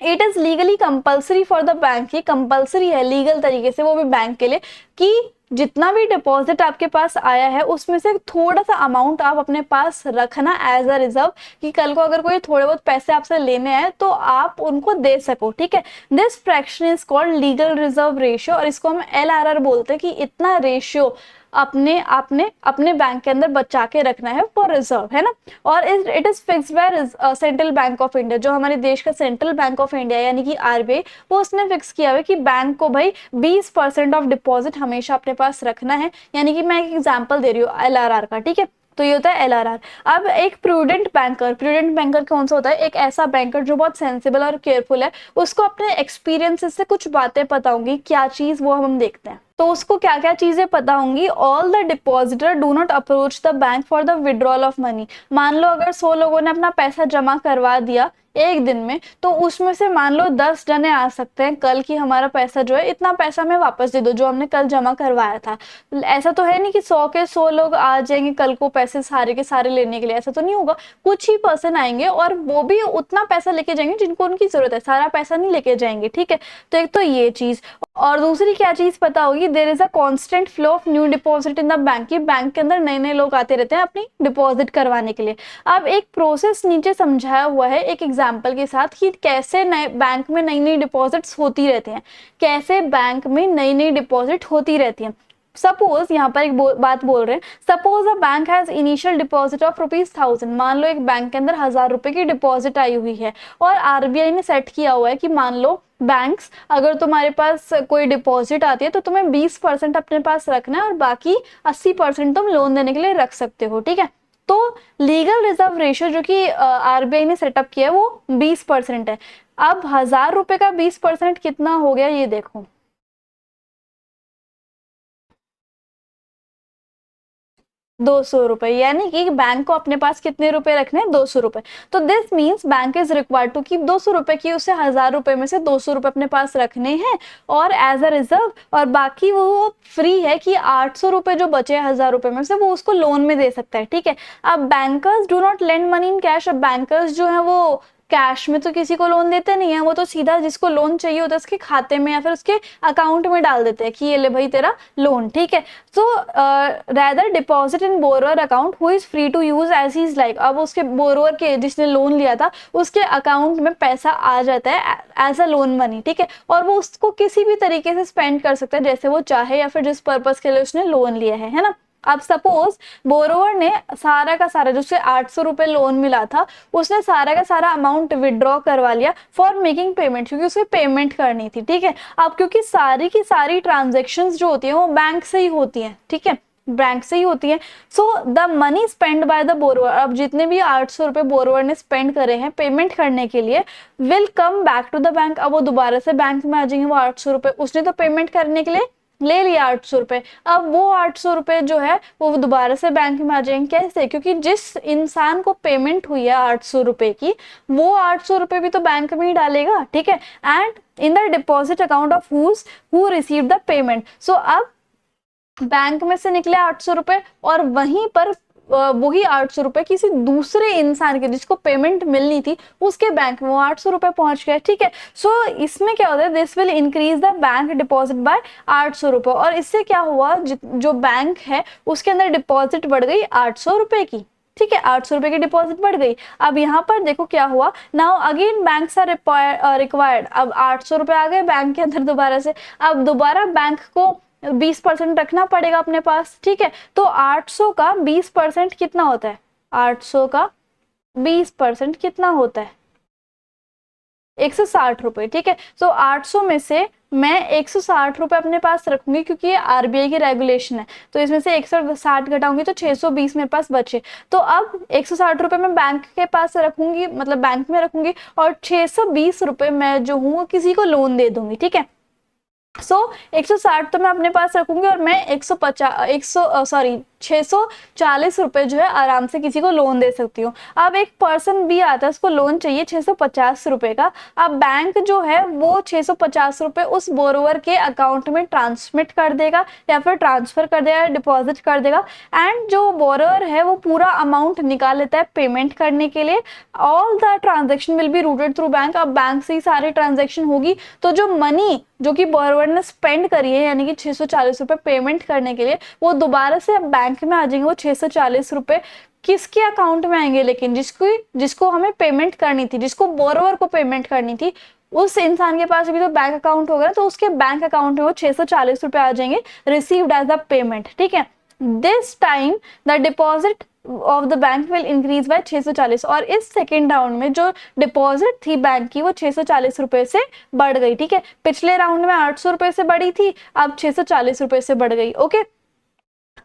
It is legally compulsory for the bank, ये कंपल्सरी है लीगल तरीके से, वो भी बैंक के लिए, कि जितना भी डिपॉजिट आपके पास आया है उसमें से थोड़ा सा अमाउंट आप अपने पास रखना एज अ रिजर्व, कि कल को अगर कोई थोड़े बहुत पैसे आपसे लेने आए तो आप उनको दे सको, ठीक है। This fraction is called legal reserve ratio, और इसको हम LRR बोलते हैं, कि इतना रेशियो अपने आपने अपने बैंक के अंदर बचा के रखना है फॉर रिजर्व, है ना। और it is fixed by central bank of India, जो हमारे देश का सेंट्रल बैंक ऑफ इंडिया यानी कि RBI, वो उसने फिक्स किया है कि बैंक को भाई 20% ऑफ डिपॉजिट हमेशा अपने पास रखना है। यानी कि मैं एक एग्जांपल दे रही हूँ LRR का, ठीक है। तो ये होता है LRR। अब एक प्रूडेंट बैंकर कौन सा होता है? एक ऐसा बैंकर जो बहुत सेंसिबल और केयरफुल है, उसको अपने एक्सपीरियंसेस से कुछ बातें पता होंगी। क्या चीज? वो हम देखते हैं। तो उसको क्या क्या चीजें पता होंगी? All the depositor do not approach the bank for the withdrawal of money. मान लो अगर 100 लोगों ने अपना पैसा जमा करवा दिया एक दिन में, तो उसमें से मान लो 10 जने आ सकते हैं कल की हमारा पैसा जो है इतना पैसा हमें वापस दे दो जो हमने कल जमा करवाया था। ऐसा तो है नहीं कि 100 के 100 लोग आ जाएंगे कल को पैसे सारे के सारे लेने के लिए, ऐसा तो नहीं होगा। कुछ ही पर्सन आएंगे और वो भी उतना पैसा लेके जाएंगे जिनको उनकी जरूरत है, सारा पैसा नहीं लेके जाएंगे, ठीक है। तो एक तो ये चीज, और दूसरी क्या चीज पता होगी, there is a constant flow of new deposit in the bank, की बैंक के अंदर नए नए लोग आते रहते हैं अपनी डिपॉजिट करवाने के लिए। अब एक प्रोसेस नीचे समझाया हुआ है एक एग्जांपल के साथ कि कैसे नए बैंक में नई नई डिपॉजिट्स होती रहती हैं, कैसे बैंक में नई नई डिपॉजिट होती रहती हैं। सपोज यहाँ पर एक बात बोल रहे हैं, suppose a bank has initial deposit of ₹1000, मान लो एक बैंक के अंदर 1000 रुपए की डिपॉजिट आई हुई है और आरबीआई ने सेट किया हुआ है कि मान लो बैंक्स, अगर तुम्हारे पास कोई डिपॉजिट आती है तो तुम्हें 20% अपने पास रखना है और बाकी 80% तुम लोन देने के लिए रख सकते हो, ठीक है। तो लीगल रिजर्व रेशियो जो कि आरबीआई ने सेटअप किया है वो 20% है। अब 1000 रुपए का 20% कितना हो गया ये देखो, 200 रुपए, यानी कि बैंक को अपने पास कितने रुपए रखने हैं, 200 रुपए। तो this means bank is required to keep 200 रुपए की, उसे 1000 रुपए में से 200 रुपए अपने पास रखने हैं और एज अ रिजर्व, और बाकी वो फ्री है कि 800 रुपए जो बचे 1000 रुपए में से वो उसको लोन में दे सकता है, ठीक है। अब bankers do not lend money in cash, अब बैंकर्स जो है वो कैश में तो किसी को लोन देते नहीं है, वो तो सीधा जिसको लोन चाहिए होता है उसके खाते में या फिर उसके अकाउंट में डाल देते हैं कि ये ले भाई तेरा लोन, ठीक है। सो rather deposit in borrower account who is free to use as he is like, अब उसके बोरोवर के जिसने लोन लिया था उसके अकाउंट में पैसा आ जाता है एज अ लोन मनी, ठीक है, और वो उसको किसी भी तरीके से स्पेंड कर सकता है जैसे वो चाहे या फिर जिस पर्पस के लिए उसने लोन लिया है ना। अब सपोज बोरोवर ने सारा का सारा, जो उसे 800 रुपए लोन मिला था, उसने सारा का सारा अमाउंट विड्रॉ करवा लिया फॉर मेकिंग पेमेंट, क्योंकि उसे पेमेंट करनी थी, ठीक है। अब क्योंकि सारी की सारी ट्रांजेक्शन्स जो होती है वो बैंक से ही होती है, ठीक है, बैंक से ही होती है। So the money spend by the borrower, अब जितने भी 800 रुपए बोरोवर ने स्पेंड करे हैं पेमेंट करने के लिए, will come back to the bank, अब वो दोबारा से बैंक में आ जाएंगे वो 800 रुपए, उसने तो पेमेंट करने के लिए ले लिया 800 रुपए, अब वो 800 रुपए जो है वो दोबारा से बैंक में आ जाएंगे। कैसे? क्योंकि जिस इंसान को पेमेंट हुई है 800 रुपए की, वो 800 रुपए भी तो बैंक में ही डालेगा, ठीक है। And in the deposit account of who receive the payment, so अब बैंक में से निकले 800 रुपए और वहीं पर वही 800 रुपए किसी दूसरे इंसान के जिसको पेमेंट मिलनी थी उसके बैंक में वो 800 रुपए पहुंच गए, ठीक है। सो इसमें क्या होता है, this will increase the bank deposit by 800 रुपए, और इससे क्या हुआ, जो बैंक है उसके अंदर डिपॉजिट बढ़ गई 800 रुपए की, ठीक है, 800 रुपए की डिपॉजिट बढ़ गई। अब यहाँ पर देखो क्या हुआ, now again banks are required, अब 800 रुपए आ गए बैंक के अंदर दोबारा से, अब दोबारा बैंक को 20% रखना पड़ेगा अपने पास, ठीक है। तो 800 का 20% कितना होता है, 800 का 20% कितना होता है, 160 रुपए, ठीक है। तो 800 में से मैं 160 रुपए अपने पास रखूंगी क्योंकि ये आरबीआई की रेगुलेशन है, तो इसमें से 160 घटाऊंगी तो 620 मेरे पास बचे। तो अब 160 रुपए मैं बैंक के पास रखूंगी, मतलब बैंक में रखूंगी, और 620 रुपए मैं जो हूँ किसी को लोन दे दूंगी, ठीक है। सो 160 तो मैं अपने पास रखूंगी और मैं 640 रुपए जो है आराम से किसी को लोन दे सकती हूँ। अब एक पर्सन भी आता है, उसको लोन चाहिए 650 रुपए का, अब बैंक जो है वो 650 रुपए उस बोरोवर के अकाउंट में ट्रांसमिट कर देगा या फिर ट्रांसफर कर देगा, डिपॉजिट कर देगा, एंड जो बोरोवर है वो पूरा अमाउंट निकाल लेता है पेमेंट करने के लिए। All the transaction will be rooted through bank, अब बैंक से ही सारी ट्रांजेक्शन होगी, तो जो मनी जो कि बोरोवर ने स्पेंड करी है यानी कि 640 रुपए पेमेंट करने के लिए, वो दोबारा से बैंक में आ जाएंगे। वो 640 रुपए किसके अकाउंट में आएंगे, लेकिन जिसको हमें पेमेंट करनी थी, जिसको बोरोवर को पेमेंट करनी थी, उस इंसान के पास अभी तो बैंक अकाउंट होगा, तो उसके बैंक अकाउंट में वो 640 रुपए आ जाएंगे रिसीव्ड एज द पेमेंट, ठीक है। This time the deposit of the bank will increase by 640, और इस सेकेंड राउंड में जो डिपॉजिट थी बैंक की वो 640 रुपए से बढ़ गई, ठीक है। पिछले राउंड में 800 रुपए से बढ़ी थी, अब 640 रुपए से बढ़ गई, ओके।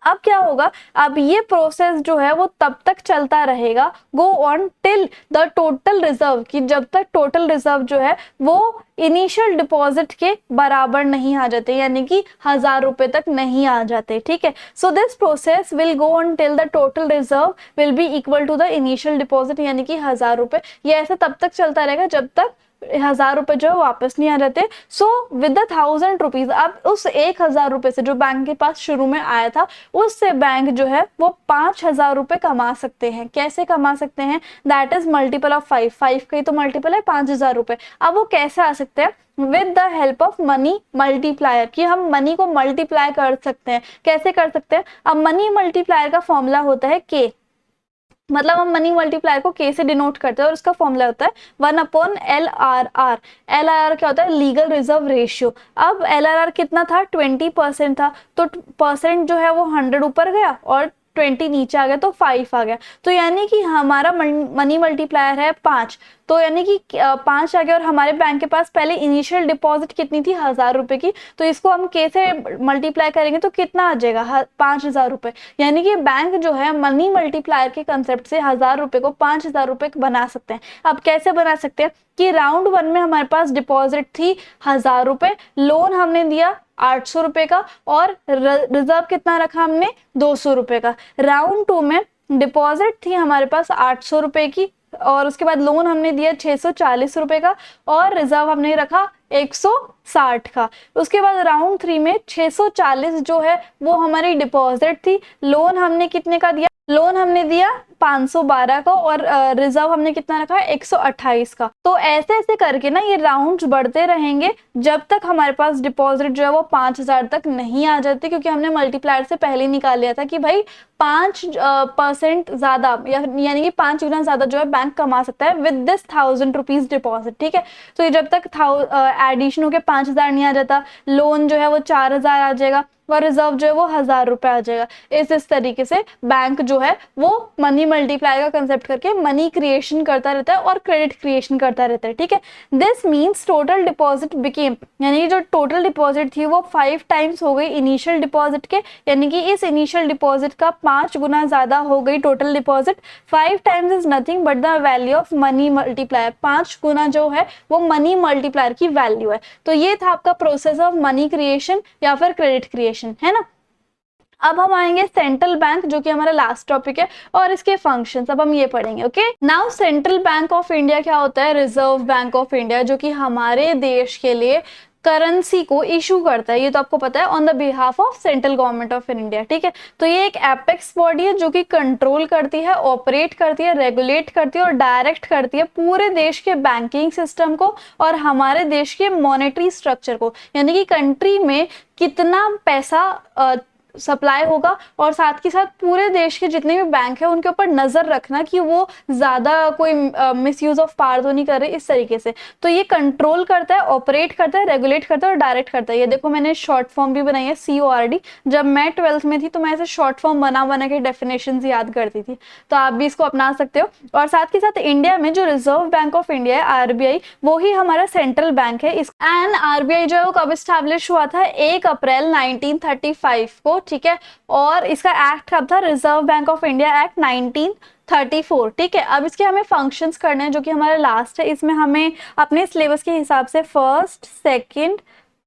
अब क्या होगा, अब ये प्रोसेस जो है वो तब तक चलता रहेगा, गो on till the total reserve, कि जब तक टोटल रिजर्व जो है वो इनिशियल डिपॉजिट के बराबर नहीं आ जाते, यानी कि 1000 रुपए तक नहीं आ जाते, ठीक है। So this process will go on till the total reserve will be equal to the initial deposit, यानी कि 1000 रुपए। ये ऐसा तब तक चलता रहेगा जब तक 1000 रुपए जो है वापस नहीं आ जाते। सो विद द 1000 रुपीज, अब उस 1000 रुपए से जो बैंक के पास शुरू में आया था, उससे बैंक जो है वो 5000 रुपए कमा सकते हैं। कैसे कमा सकते हैं? दैट इज मल्टीपल ऑफ 5, 5 का ही तो मल्टीपल है 5000 रुपए। अब वो कैसे आ सकते हैं? With the help of money multiplier, कि हम मनी को मल्टीप्लाई कर सकते हैं। कैसे कर सकते हैं? अब मनी मल्टीप्लायर का फॉर्मूला होता है के, मतलब हम मनी मल्टीप्लायर को के से डिनोट करते हैं और उसका फॉर्मूला होता है 1/LRR। LRR क्या होता है? Legal reserve ratio. अब LRR कितना था? 20% था, तो परसेंट जो है वो 100 ऊपर गया और 20 नीचे आ गया, तो 5 आ गया। तो यानी कि हमारा मनी मल्टीप्लायर है 5, तो यानी कि 5 आ गया, और हमारे बैंक के पास पहले इनिशियल डिपॉजिट कितनी थी? 1000 रुपए की, तो इसको हम के से मल्टीप्लाई करेंगे तो कितना आ जाएगा? 5000 रुपए। यानी कि बैंक जो है मनी मल्टीप्लायर के कंसेप्ट से 1000 रुपए को 5000 रुपए बना सकते हैं। अब कैसे बना सकते हैं? कि राउंड 1 में हमारे पास डिपॉजिट थी 1000 रुपए, लोन हमने दिया 800 रुपए का, और रिजर्व कितना रखा हमने? 200 रुपए का। राउंड 2 में डिपॉजिट थी हमारे पास 800 रुपए की, और उसके बाद लोन हमने दिया 640 रुपए का, और रिजर्व हमने रखा 160 का। उसके बाद राउंड 3 में 640 जो है वो हमारी डिपॉजिट थी, लोन हमने कितने का दिया? लोन हमने दिया 512 का, और रिजर्व हमने कितना रखा? 128 का। तो ऐसे ऐसे करके ना ये राउंड्स बढ़ते रहेंगे जब तक हमारे पास डिपॉजिट जो है वो 5000 तक नहीं आ जाती, क्योंकि हमने मल्टीप्लायर से पहले निकाल लिया था कि भाई 5% ज्यादा, यानी कि 5 गुना ज्यादा जो है बैंक कमा सकता है विद दिस 1000 रुपीज डिपॉजिट, ठीक है। तो ये जब तक एडिशन होकर 5000 नहीं आ जाता, लोन जो है वो 4000 आ जाएगा, और रिजर्व जो है वो 1000 रुपए आ जाएगा। इस तरीके से बैंक जो है वो मनी मल्टीप्लाई का कंसेप्ट करके मनी क्रिएशन करता रहता है और क्रेडिट क्रिएशन करता रहता है, ठीक है। This means total deposit became, यानी जो टोटल डिपॉजिट थी वो 5 टाइम्स हो गई इनिशियल डिपॉजिट के, यानी कि इस इनिशियल डिपॉजिट का 5 गुना ज्यादा हो गई total deposit. 5 times is nothing but the value of money multiplier, 5 गुना जो है वो मनी मल्टीप्लायर की वैल्यू है। तो ये था आपका प्रोसेस ऑफ मनी क्रिएशन या फिर क्रेडिट क्रिएशन, है ना। अब हम आएंगे सेंट्रल बैंक, जो कि हमारा लास्ट टॉपिक है, और इसके फंक्शंस अब हम ये पढ़ेंगे। Okay, now central bank of India क्या होता है? रिजर्व बैंक ऑफ इंडिया, जो कि हमारे देश के लिए करेंसी को इशू करता है, ये तो आपको पता है, on the behalf of central government of India, ठीक है। तो ये एक एपेक्स बॉडी है जो कि कंट्रोल करती है, ऑपरेट करती है, रेगुलेट करती है और डायरेक्ट करती है पूरे देश के बैंकिंग सिस्टम को और हमारे देश के मॉनेटरी स्ट्रक्चर को, यानी कि कंट्री में कितना पैसा सप्लाई होगा, और साथ के साथ पूरे देश के जितने भी बैंक है उनके ऊपर नजर रखना कि वो ज्यादा कोई मिसयूज ऑफ पावर तो नहीं कर रहे, इस तरीके से। तो ये कंट्रोल करता है, ऑपरेट करता है, रेगुलेट करता है और डायरेक्ट करता है। ये देखो मैंने शॉर्ट फॉर्म भी बनाई है, CORD। जब मैं 12th में थी तो मैं ऐसे शॉर्ट फॉर्म बना बना के डेफिनेशन याद करती थी, तो आप भी इसको अपना सकते हो। और साथ के साथ इंडिया में जो रिजर्व बैंक ऑफ इंडिया है, RBI, वो ही हमारा सेंट्रल बैंक है। एंड RBI जो है वो कब स्टैब्लिश हुआ था? 1 अप्रैल 1935 को, ठीक है। और इसका एक्ट कब था? Reserve bank of India act 1934, ठीक है। अब इसके हमें फंक्शंस करने हैं, जो कि हमारा लास्ट है। इसमें हमें अपने सिलेबस के हिसाब से फर्स्ट, सेकंड,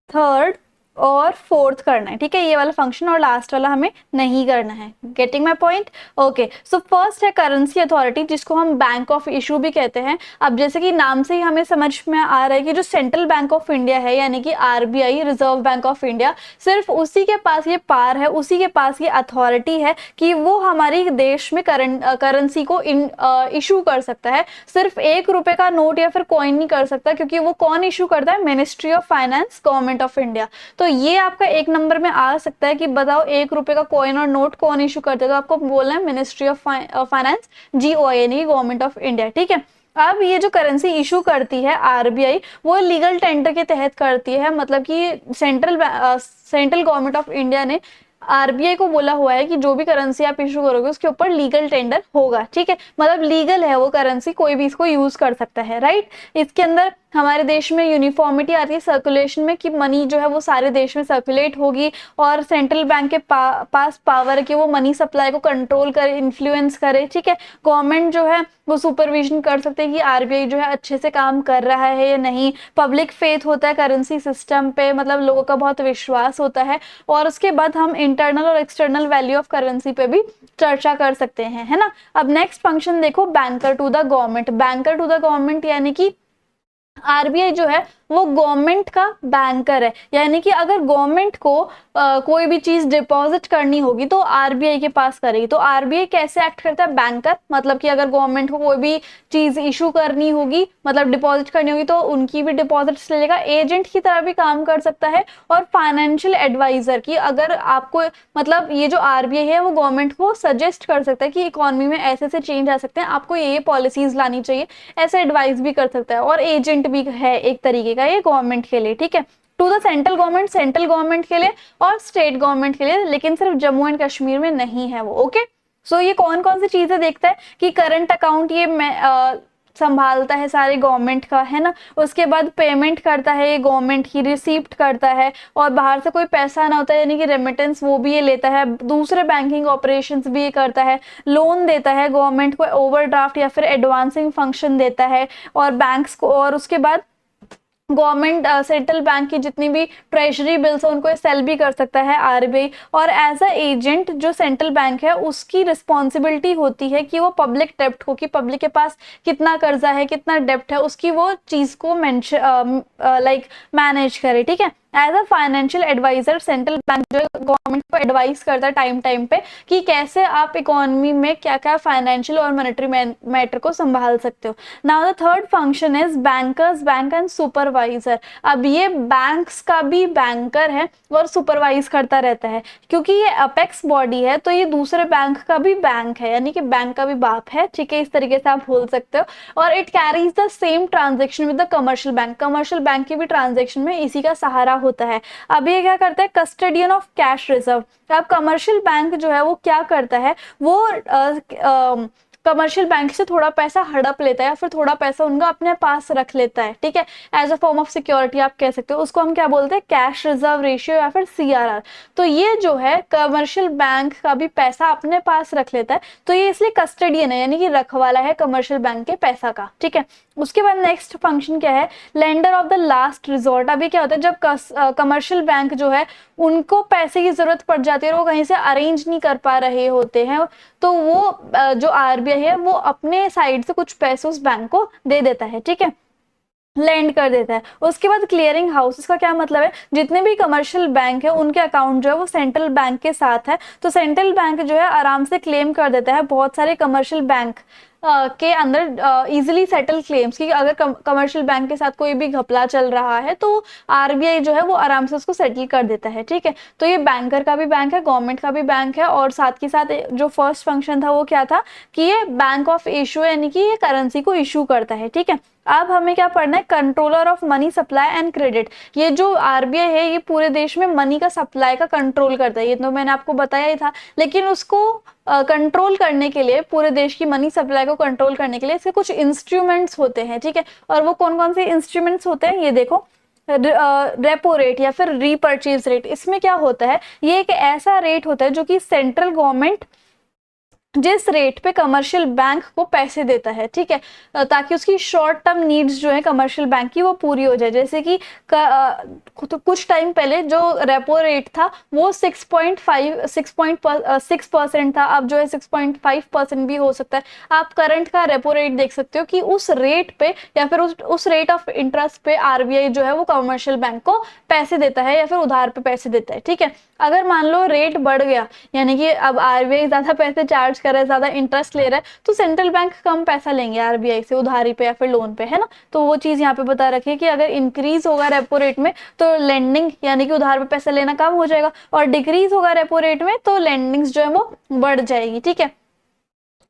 थर्ड और फोर्थ करना है, ठीक है, ये वाला फंक्शन, और लास्ट वाला हमें नहीं करना है। Getting my point? Okay, so first है करेंसी अथॉरिटी, जिसको हम बैंक ऑफ इशू भी कहते हैं। अब जैसे कि नाम से ही हमें समझ में आ रहा है कि जो सेंट्रल बैंक ऑफ इंडिया है, यानी कि RBI, reserve bank of India, सिर्फ उसी के पास ये पावर है, उसी के पास ये अथॉरिटी है कि वो हमारी देश में करेंसी को इशू कर सकता है। सिर्फ 1 रुपए का नोट या फिर कॉइन नहीं कर सकता, क्योंकि वो कौन इशू करता है? Ministry of finance, government of India. तो ये आपका 1 नंबर में आ सकता है कि बताओ 1 रुपए का कॉइन और नोट कौन इशू करते हैं? तो आपको बोलना है ministry of finance, GOIN, government of India, ठीक है। अब ये जो करेंसी इशू करती है RBI, वो लीगल टेंडर के तहत करती है, मतलब कि सेंट्रल गवर्नमेंट ऑफ इंडिया ने RBI को बोला हुआ है कि जो भी करेंसी आप इशू करोगे उसके ऊपर लीगल टेंडर होगा, ठीक है। मतलब लीगल है वो करेंसी, कोई भी इसको यूज कर सकता है, राइट। इसके अंदर हमारे देश में यूनिफॉर्मिटी आती है सर्कुलेशन में कि मनी जो है वो सारे देश में सर्कुलेट होगी, और सेंट्रल बैंक के पास पावर है कि वो मनी सप्लाई को कंट्रोल करे, इन्फ्लुएंस करे, ठीक है। गवर्नमेंट जो है वो सुपरविजन कर सकते हैं कि आरबीआई जो है अच्छे से काम कर रहा है या नहीं। पब्लिक फेथ होता है करेंसी सिस्टम पे, मतलब लोगों का बहुत विश्वास होता है। और उसके बाद हम इंटरनल और एक्सटर्नल वैल्यू ऑफ करेंसी पे भी चर्चा कर सकते हैं, है ना। अब नेक्स्ट फंक्शन देखो, banker to the government. Banker to the government यानी कि आरबीआई जो है वो गवर्नमेंट का बैंकर है, यानी कि अगर गवर्नमेंट को कोई भी चीज डिपॉजिट करनी होगी तो आरबीआई के पास करेगी। तो आरबीआई कैसे एक्ट करता है, बैंकर, मतलब कि अगर गवर्नमेंट को कोई भी चीज इशू करनी होगी, मतलब डिपॉजिट करनी होगी, तो उनकी भी डिपॉजिट्स ले लेगा। एजेंट की तरह भी काम कर सकता है, और फाइनेंशियल एडवाइजर की, अगर आपको मतलब ये जो आरबीआई है वो गवर्नमेंट को सजेस्ट कर सकता है कि इकोनॉमी में ऐसे ऐसे चेंज आ सकते हैं, आपको ये पॉलिसीज लानी चाहिए, ऐसे एडवाइस भी कर सकता है। और एजेंट भी है एक तरीके का ये गवर्नमेंट के लिए, ठीक है। To the central government, central government के लिए और स्टेट गवर्नमेंट के लिए, लेकिन सिर्फ जम्मू एंड कश्मीर में नहीं है वो, ओके। सो ये कौन कौन सी चीजें देखता है कि करंट अकाउंट ये संभालता है सारे गवर्नमेंट का, है ना। उसके बाद पेमेंट करता है ये गवर्नमेंट की, रिसीप्ट करता है, और बाहर से कोई पैसा ना होता है यानी कि रेमिटेंस, वो भी ये लेता है। दूसरे बैंकिंग ऑपरेशंस भी ये करता है। लोन देता है गवर्नमेंट को, ओवरड्राफ्ट या फिर एडवांसिंग फंक्शन देता है, और बैंक्स को। और उसके बाद गवर्नमेंट सेंट्रल बैंक की जितनी भी ट्रेजरी बिल्स है उनको सेल भी कर सकता है आरबीआई। और एज अ एजेंट जो सेंट्रल बैंक है उसकी रिस्पॉन्सिबिलिटी होती है कि वो पब्लिक डेप्ट को, कि पब्लिक के पास कितना कर्जा है, कितना डेप्ट है, उसकी वो चीज को लाइक मैनेज करे, ठीक है। As a financial adviser central bank जो गवर्नमेंट को एडवाइस करता है टाइम टाइम पे कि कैसे आप इकोनॉमी में क्या क्या फाइनेंशियल और मॉनेटरी मैटर को संभाल सकते हो। Now the third function is bankers bank and supervisor. अब ये बैंक्स का भी बैंकर है और सुपरवाइज करता रहता है, क्योंकि ये अपेक्स बॉडी है तो ये दूसरे बैंक का भी बैंक है, यानी कि बैंक का भी बाप है, ठीक है, इस तरीके से आप बोल सकते हो। और it carries the same transaction with the commercial bank. Commercial bank की भी ट्रांजेक्शन में इसी का सहारा होता है। अब ये क्या करता है, कस्टडियन ऑफ कैश रिजर्व। अब कमर्शियल बैंक जो है वो क्या करता है, वो कमर्शियल बैंक से थोड़ा पैसा हड़प लेता है या फिर थोड़ा पैसा उनका अपने पास रख लेता है, ठीक है, as a form of security आप कह सकते हो। उसको हम क्या बोलते हैं, कैश रिजर्व रेशियो या फिर सीआरआर। तो ये जो है कमर्शियल बैंक का भी पैसा अपने पास रख लेता है, तो ये इसलिए कस्टडियन है, यानी कि रखवाला है कमर्शियल बैंक के पैसा का, ठीक है। उसके बाद नेक्स्ट फंक्शन क्या है, lender of the last resort. अभी क्या होता है, जब कमर्शियल बैंक जो है उनको पैसे की जरूरत पड़ जाती है और वो कहीं से अरेंज नहीं कर पा रहे होते हैं, तो वो जो आरबीआई है वो अपने साइड से कुछ पैसे उस बैंक को दे देता है, ठीक है, लैंड कर देता है। उसके बाद क्लियरिंग हाउस, इसका क्या मतलब है, जितने भी कमर्शियल बैंक है उनके अकाउंट जो है वो सेंट्रल बैंक के साथ है, तो सेंट्रल बैंक जो है आराम से क्लेम कर देता है बहुत सारे कमर्शियल बैंक के अंदर इजीली सेटल क्लेम्स की। अगर कमर्शियल बैंक के साथ कोई भी घपला चल रहा है तो आरबीआई जो है वो आराम से उसको सेटल कर देता है, ठीक है। तो ये बैंकर का भी बैंक है, गवर्नमेंट का भी बैंक है, और साथ के साथ जो फर्स्ट फंक्शन था वो क्या था कि ये बैंक ऑफ इशू, यानी कि ये करेंसी को इशू करता है, ठीक है। अब हमें क्या पढ़ना है, controller of money supply and credit. ये जो आरबीआई है ये पूरे देश में मनी का सप्लाई का कंट्रोल करता है, ये तो मैंने आपको बताया ही था। लेकिन उसको कंट्रोल करने के लिए, पूरे देश की मनी सप्लाई को कंट्रोल करने के लिए इसके कुछ इंस्ट्रूमेंट्स होते हैं, ठीक है। और वो कौन कौन से इंस्ट्रूमेंट्स होते हैं, ये देखो, रेपो रेट या फिर रीपर्चेज रेट। इसमें क्या होता है, ये एक ऐसा रेट होता है जो कि सेंट्रल गवर्नमेंट जिस रेट पे कमर्शियल बैंक को पैसे देता है, ठीक है, ताकि उसकी शॉर्ट टर्म नीड्स जो है कमर्शियल बैंक की वो पूरी हो जाए। जैसे कि तो कुछ टाइम पहले जो रेपो रेट था वो 6.6% था, अब जो है 6.5% भी हो सकता है। आप करंट का रेपो रेट देख सकते हो कि उस रेट पे या फिर उस रेट ऑफ इंटरेस्ट पे आरबीआई जो है वो कमर्शियल बैंक को पैसे देता है या फिर उधार पे पैसे देता है, ठीक है। अगर मान लो रेट बढ़ गया, यानी कि अब आरबीआई ज्यादा पैसे चार्ज कर रहा है, ज्यादा इंटरेस्ट ले रहा है, तो सेंट्रल बैंक कम पैसा लेंगे आरबीआई से उधारी पे या फिर लोन पे, है ना। तो वो चीज यहाँ पे बता रखी है कि अगर इंक्रीज होगा रेपो रेट में तो लेंडिंग यानी कि उधार पे पैसा लेना कम हो जाएगा, और डिक्रीज होगा रेपो रेट में तो लेंडिंग्स जो है वो बढ़ जाएगी, ठीक है।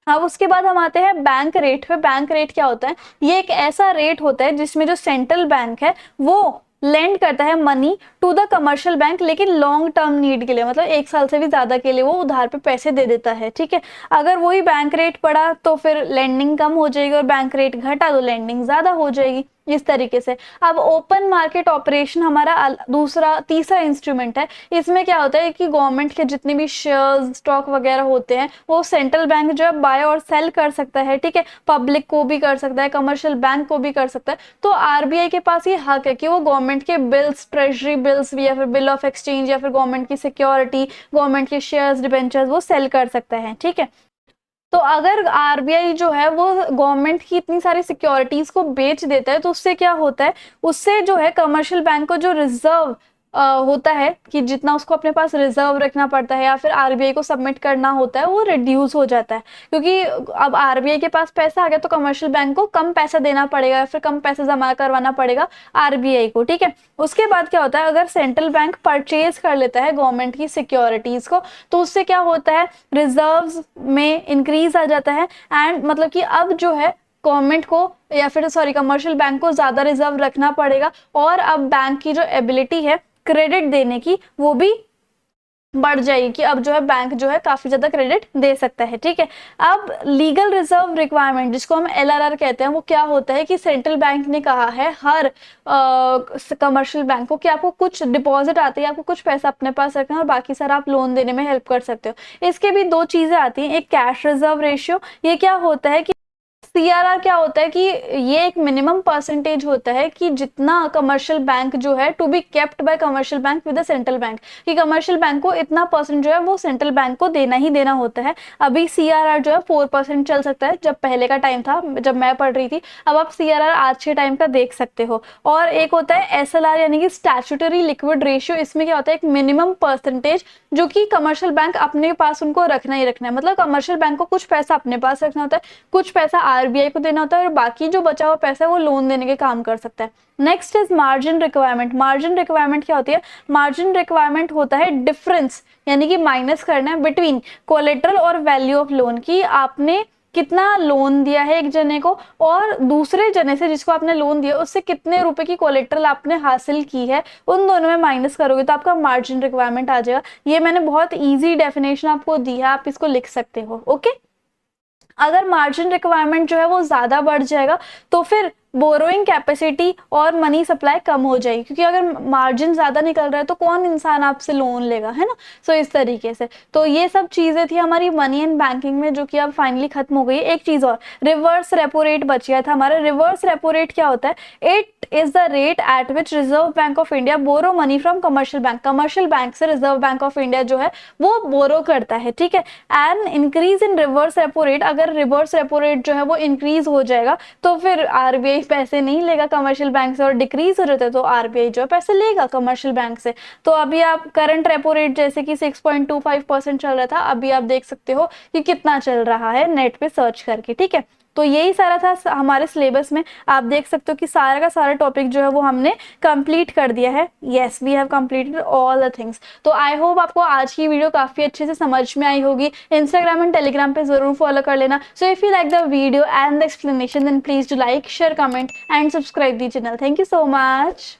अब उसके बाद हम आते हैं बैंक रेट पे। बैंक रेट क्या होता है, ये एक ऐसा रेट होता है जिसमें जो सेंट्रल बैंक है वो लेंड करता है money to the commercial bank, लेकिन लॉन्ग टर्म नीड के लिए, मतलब 1 साल से भी ज्यादा के लिए वो उधार पे पैसे दे देता है, ठीक है। अगर वही बैंक रेट बढ़ा तो फिर लेंडिंग कम हो जाएगी, और बैंक रेट घटा तो लेंडिंग ज्यादा हो जाएगी, इस तरीके से। अब ओपन मार्केट ऑपरेशन हमारा दूसरा तीसरा इंस्ट्रूमेंट है। इसमें क्या होता है कि गवर्नमेंट के जितने भी शेयर्स, स्टॉक वगैरह होते हैं वो सेंट्रल बैंक जो है बाय और सेल कर सकता है, ठीक है। पब्लिक को भी कर सकता है, कमर्शियल बैंक को भी कर सकता है। तो आरबीआई के पास ये हक है कि वो गवर्नमेंट के बिल्स, ट्रेजरी बिल्स या फिर बिल ऑफ एक्सचेंज या फिर गवर्नमेंट की सिक्योरिटी, गवर्नमेंट के शेयर्स, डिबेंचर्स वो सेल कर सकता है, ठीक है। तो अगर आरबीआई जो है वो गवर्नमेंट की इतनी सारी सिक्योरिटीज को बेच देता है तो उससे क्या होता है, उससे जो है कमर्शियल बैंक को जो रिजर्व होता है कि जितना उसको अपने पास रिजर्व रखना पड़ता है या फिर आरबीआई को सबमिट करना होता है वो रिड्यूस हो जाता है। क्योंकि अब आरबीआई के पास पैसा आ गया तो कमर्शियल बैंक को कम पैसा देना पड़ेगा या फिर कम पैसा जमा करवाना पड़ेगा आरबीआई को, ठीक है। उसके बाद क्या होता है, अगर सेंट्रल बैंक परचेज कर लेता है गवर्नमेंट की सिक्योरिटीज को तो उससे क्या होता है, रिजर्व्स में इंक्रीज आ जाता है। एंड मतलब कि अब जो है गवर्नमेंट को या फिर सॉरी कमर्शियल बैंक को ज्यादा रिजर्व रखना पड़ेगा, और अब बैंक की जो एबिलिटी है क्रेडिट देने की वो भी बढ़ जाएगी, कि अब जो है बैंक जो है काफी ज्यादा क्रेडिट दे सकता है, ठीक है। अब लीगल रिजर्व रिक्वायरमेंट जिसको हम एलआरआर कहते हैं, वो क्या होता है कि सेंट्रल बैंक ने कहा है हर कमर्शियल बैंक को कि आपको कुछ डिपॉजिट आती है, आपको कुछ पैसा अपने पास रखना है और बाकी सारा आप लोन देने में हेल्प कर सकते हो। इसके भी दो चीजें आती हैं, एक कैश रिजर्व रेशियो। ये क्या होता है कि सीआरआर क्या होता है कि ये एक मिनिमम परसेंटेज होता है कि जितना कमर्शियल बैंक जो है to be kept by commercial bank with the central bank, कि कमर्शियल बैंक को इतना परसेंट जो है वो सेंट्रल बैंक को देना ही देना होता है। अभी सीआरआर जो है 4% चल सकता है, जब पहले का टाइम था जब मैं पढ़ रही थी। अब आप सीआरआर आज के टाइम का देख सकते हो। और एक होता है एसएलआर यानी कि स्टैट्यूटरी लिक्विड रेशियो। इसमें क्या होता है, एक मिनिमम परसेंटेज जो कि कमर्शियल बैंक अपने पास उनको रखना ही रखना है। मतलब कमर्शियल बैंक को कुछ पैसा अपने पास रखना होता है, कुछ पैसा आरबीआई को देना होता है, और बाकी जो बचा हुआ पैसा है वो लोन देने के काम कर सकता है। Next is margin requirement. Margin requirement क्या होती है, मार्जिन रिक्वायरमेंट होता है डिफरेंस, यानी कि माइनस करना है बिटवीन कोलेट्रल और वैल्यू ऑफ लोन, की आपने कितना लोन दिया है एक जने को और दूसरे जने से जिसको आपने लोन दिया उससे कितने रुपए की कोलेट्रल आपने हासिल की है, उन दोनों में माइनस करोगे तो आपका मार्जिन रिक्वायरमेंट आ जाएगा। ये मैंने बहुत इजी डेफिनेशन आपको दी है, आप इसको लिख सकते हो, ओके। अगर मार्जिन रिक्वायरमेंट जो है वो ज्यादा बढ़ जाएगा तो फिर बोरोइंग कैपेसिटी और मनी सप्लाई कम हो जाएगी, क्योंकि अगर मार्जिन ज्यादा निकल रहा है तो कौन इंसान आपसे लोन लेगा, है ना। सो इस तरीके से तो ये सब चीजें थी हमारी मनी एंड बैंकिंग में, जो कि अब फाइनली खत्म हो गई। एक चीज और, रिवर्स रेपो रेट बच गया था हमारा। रिवर्स रेपो रेट क्या होता है, it is the rate at which reserve bank of India borrow money from commercial bank. Commercial bank से रिजर्व बैंक ऑफ इंडिया जो है वो बोरो करता है, ठीक है। And increase in reverse repo rate, अगर रिवर्स रेपो रेट जो है वो इंक्रीज हो जाएगा तो फिर आरबीआई पैसे नहीं लेगा कमर्शियल बैंक से, और डिक्रीज हो जाता है तो आरबीआई जो है पैसे लेगा कमर्शियल बैंक से। तो अभी आप करंट रेपो रेट जैसे कि 6.25% चल रहा था, अभी आप देख सकते हो कि कितना चल रहा है नेट पे सर्च करके, ठीक है। तो यही सारा था हमारे सिलेबस में। आप देख सकते हो कि सारा का सारा टॉपिक जो है वो हमने कंप्लीट कर दिया है। Yes, we have completed all the things. तो आई होप आपको आज की वीडियो काफी अच्छे से समझ में आई होगी। इंस्टाग्राम एंड टेलीग्राम पे जरूर फॉलो कर लेना। So if you like the video and the explanation then please do like, share, comment and subscribe the channel. Thank you so much.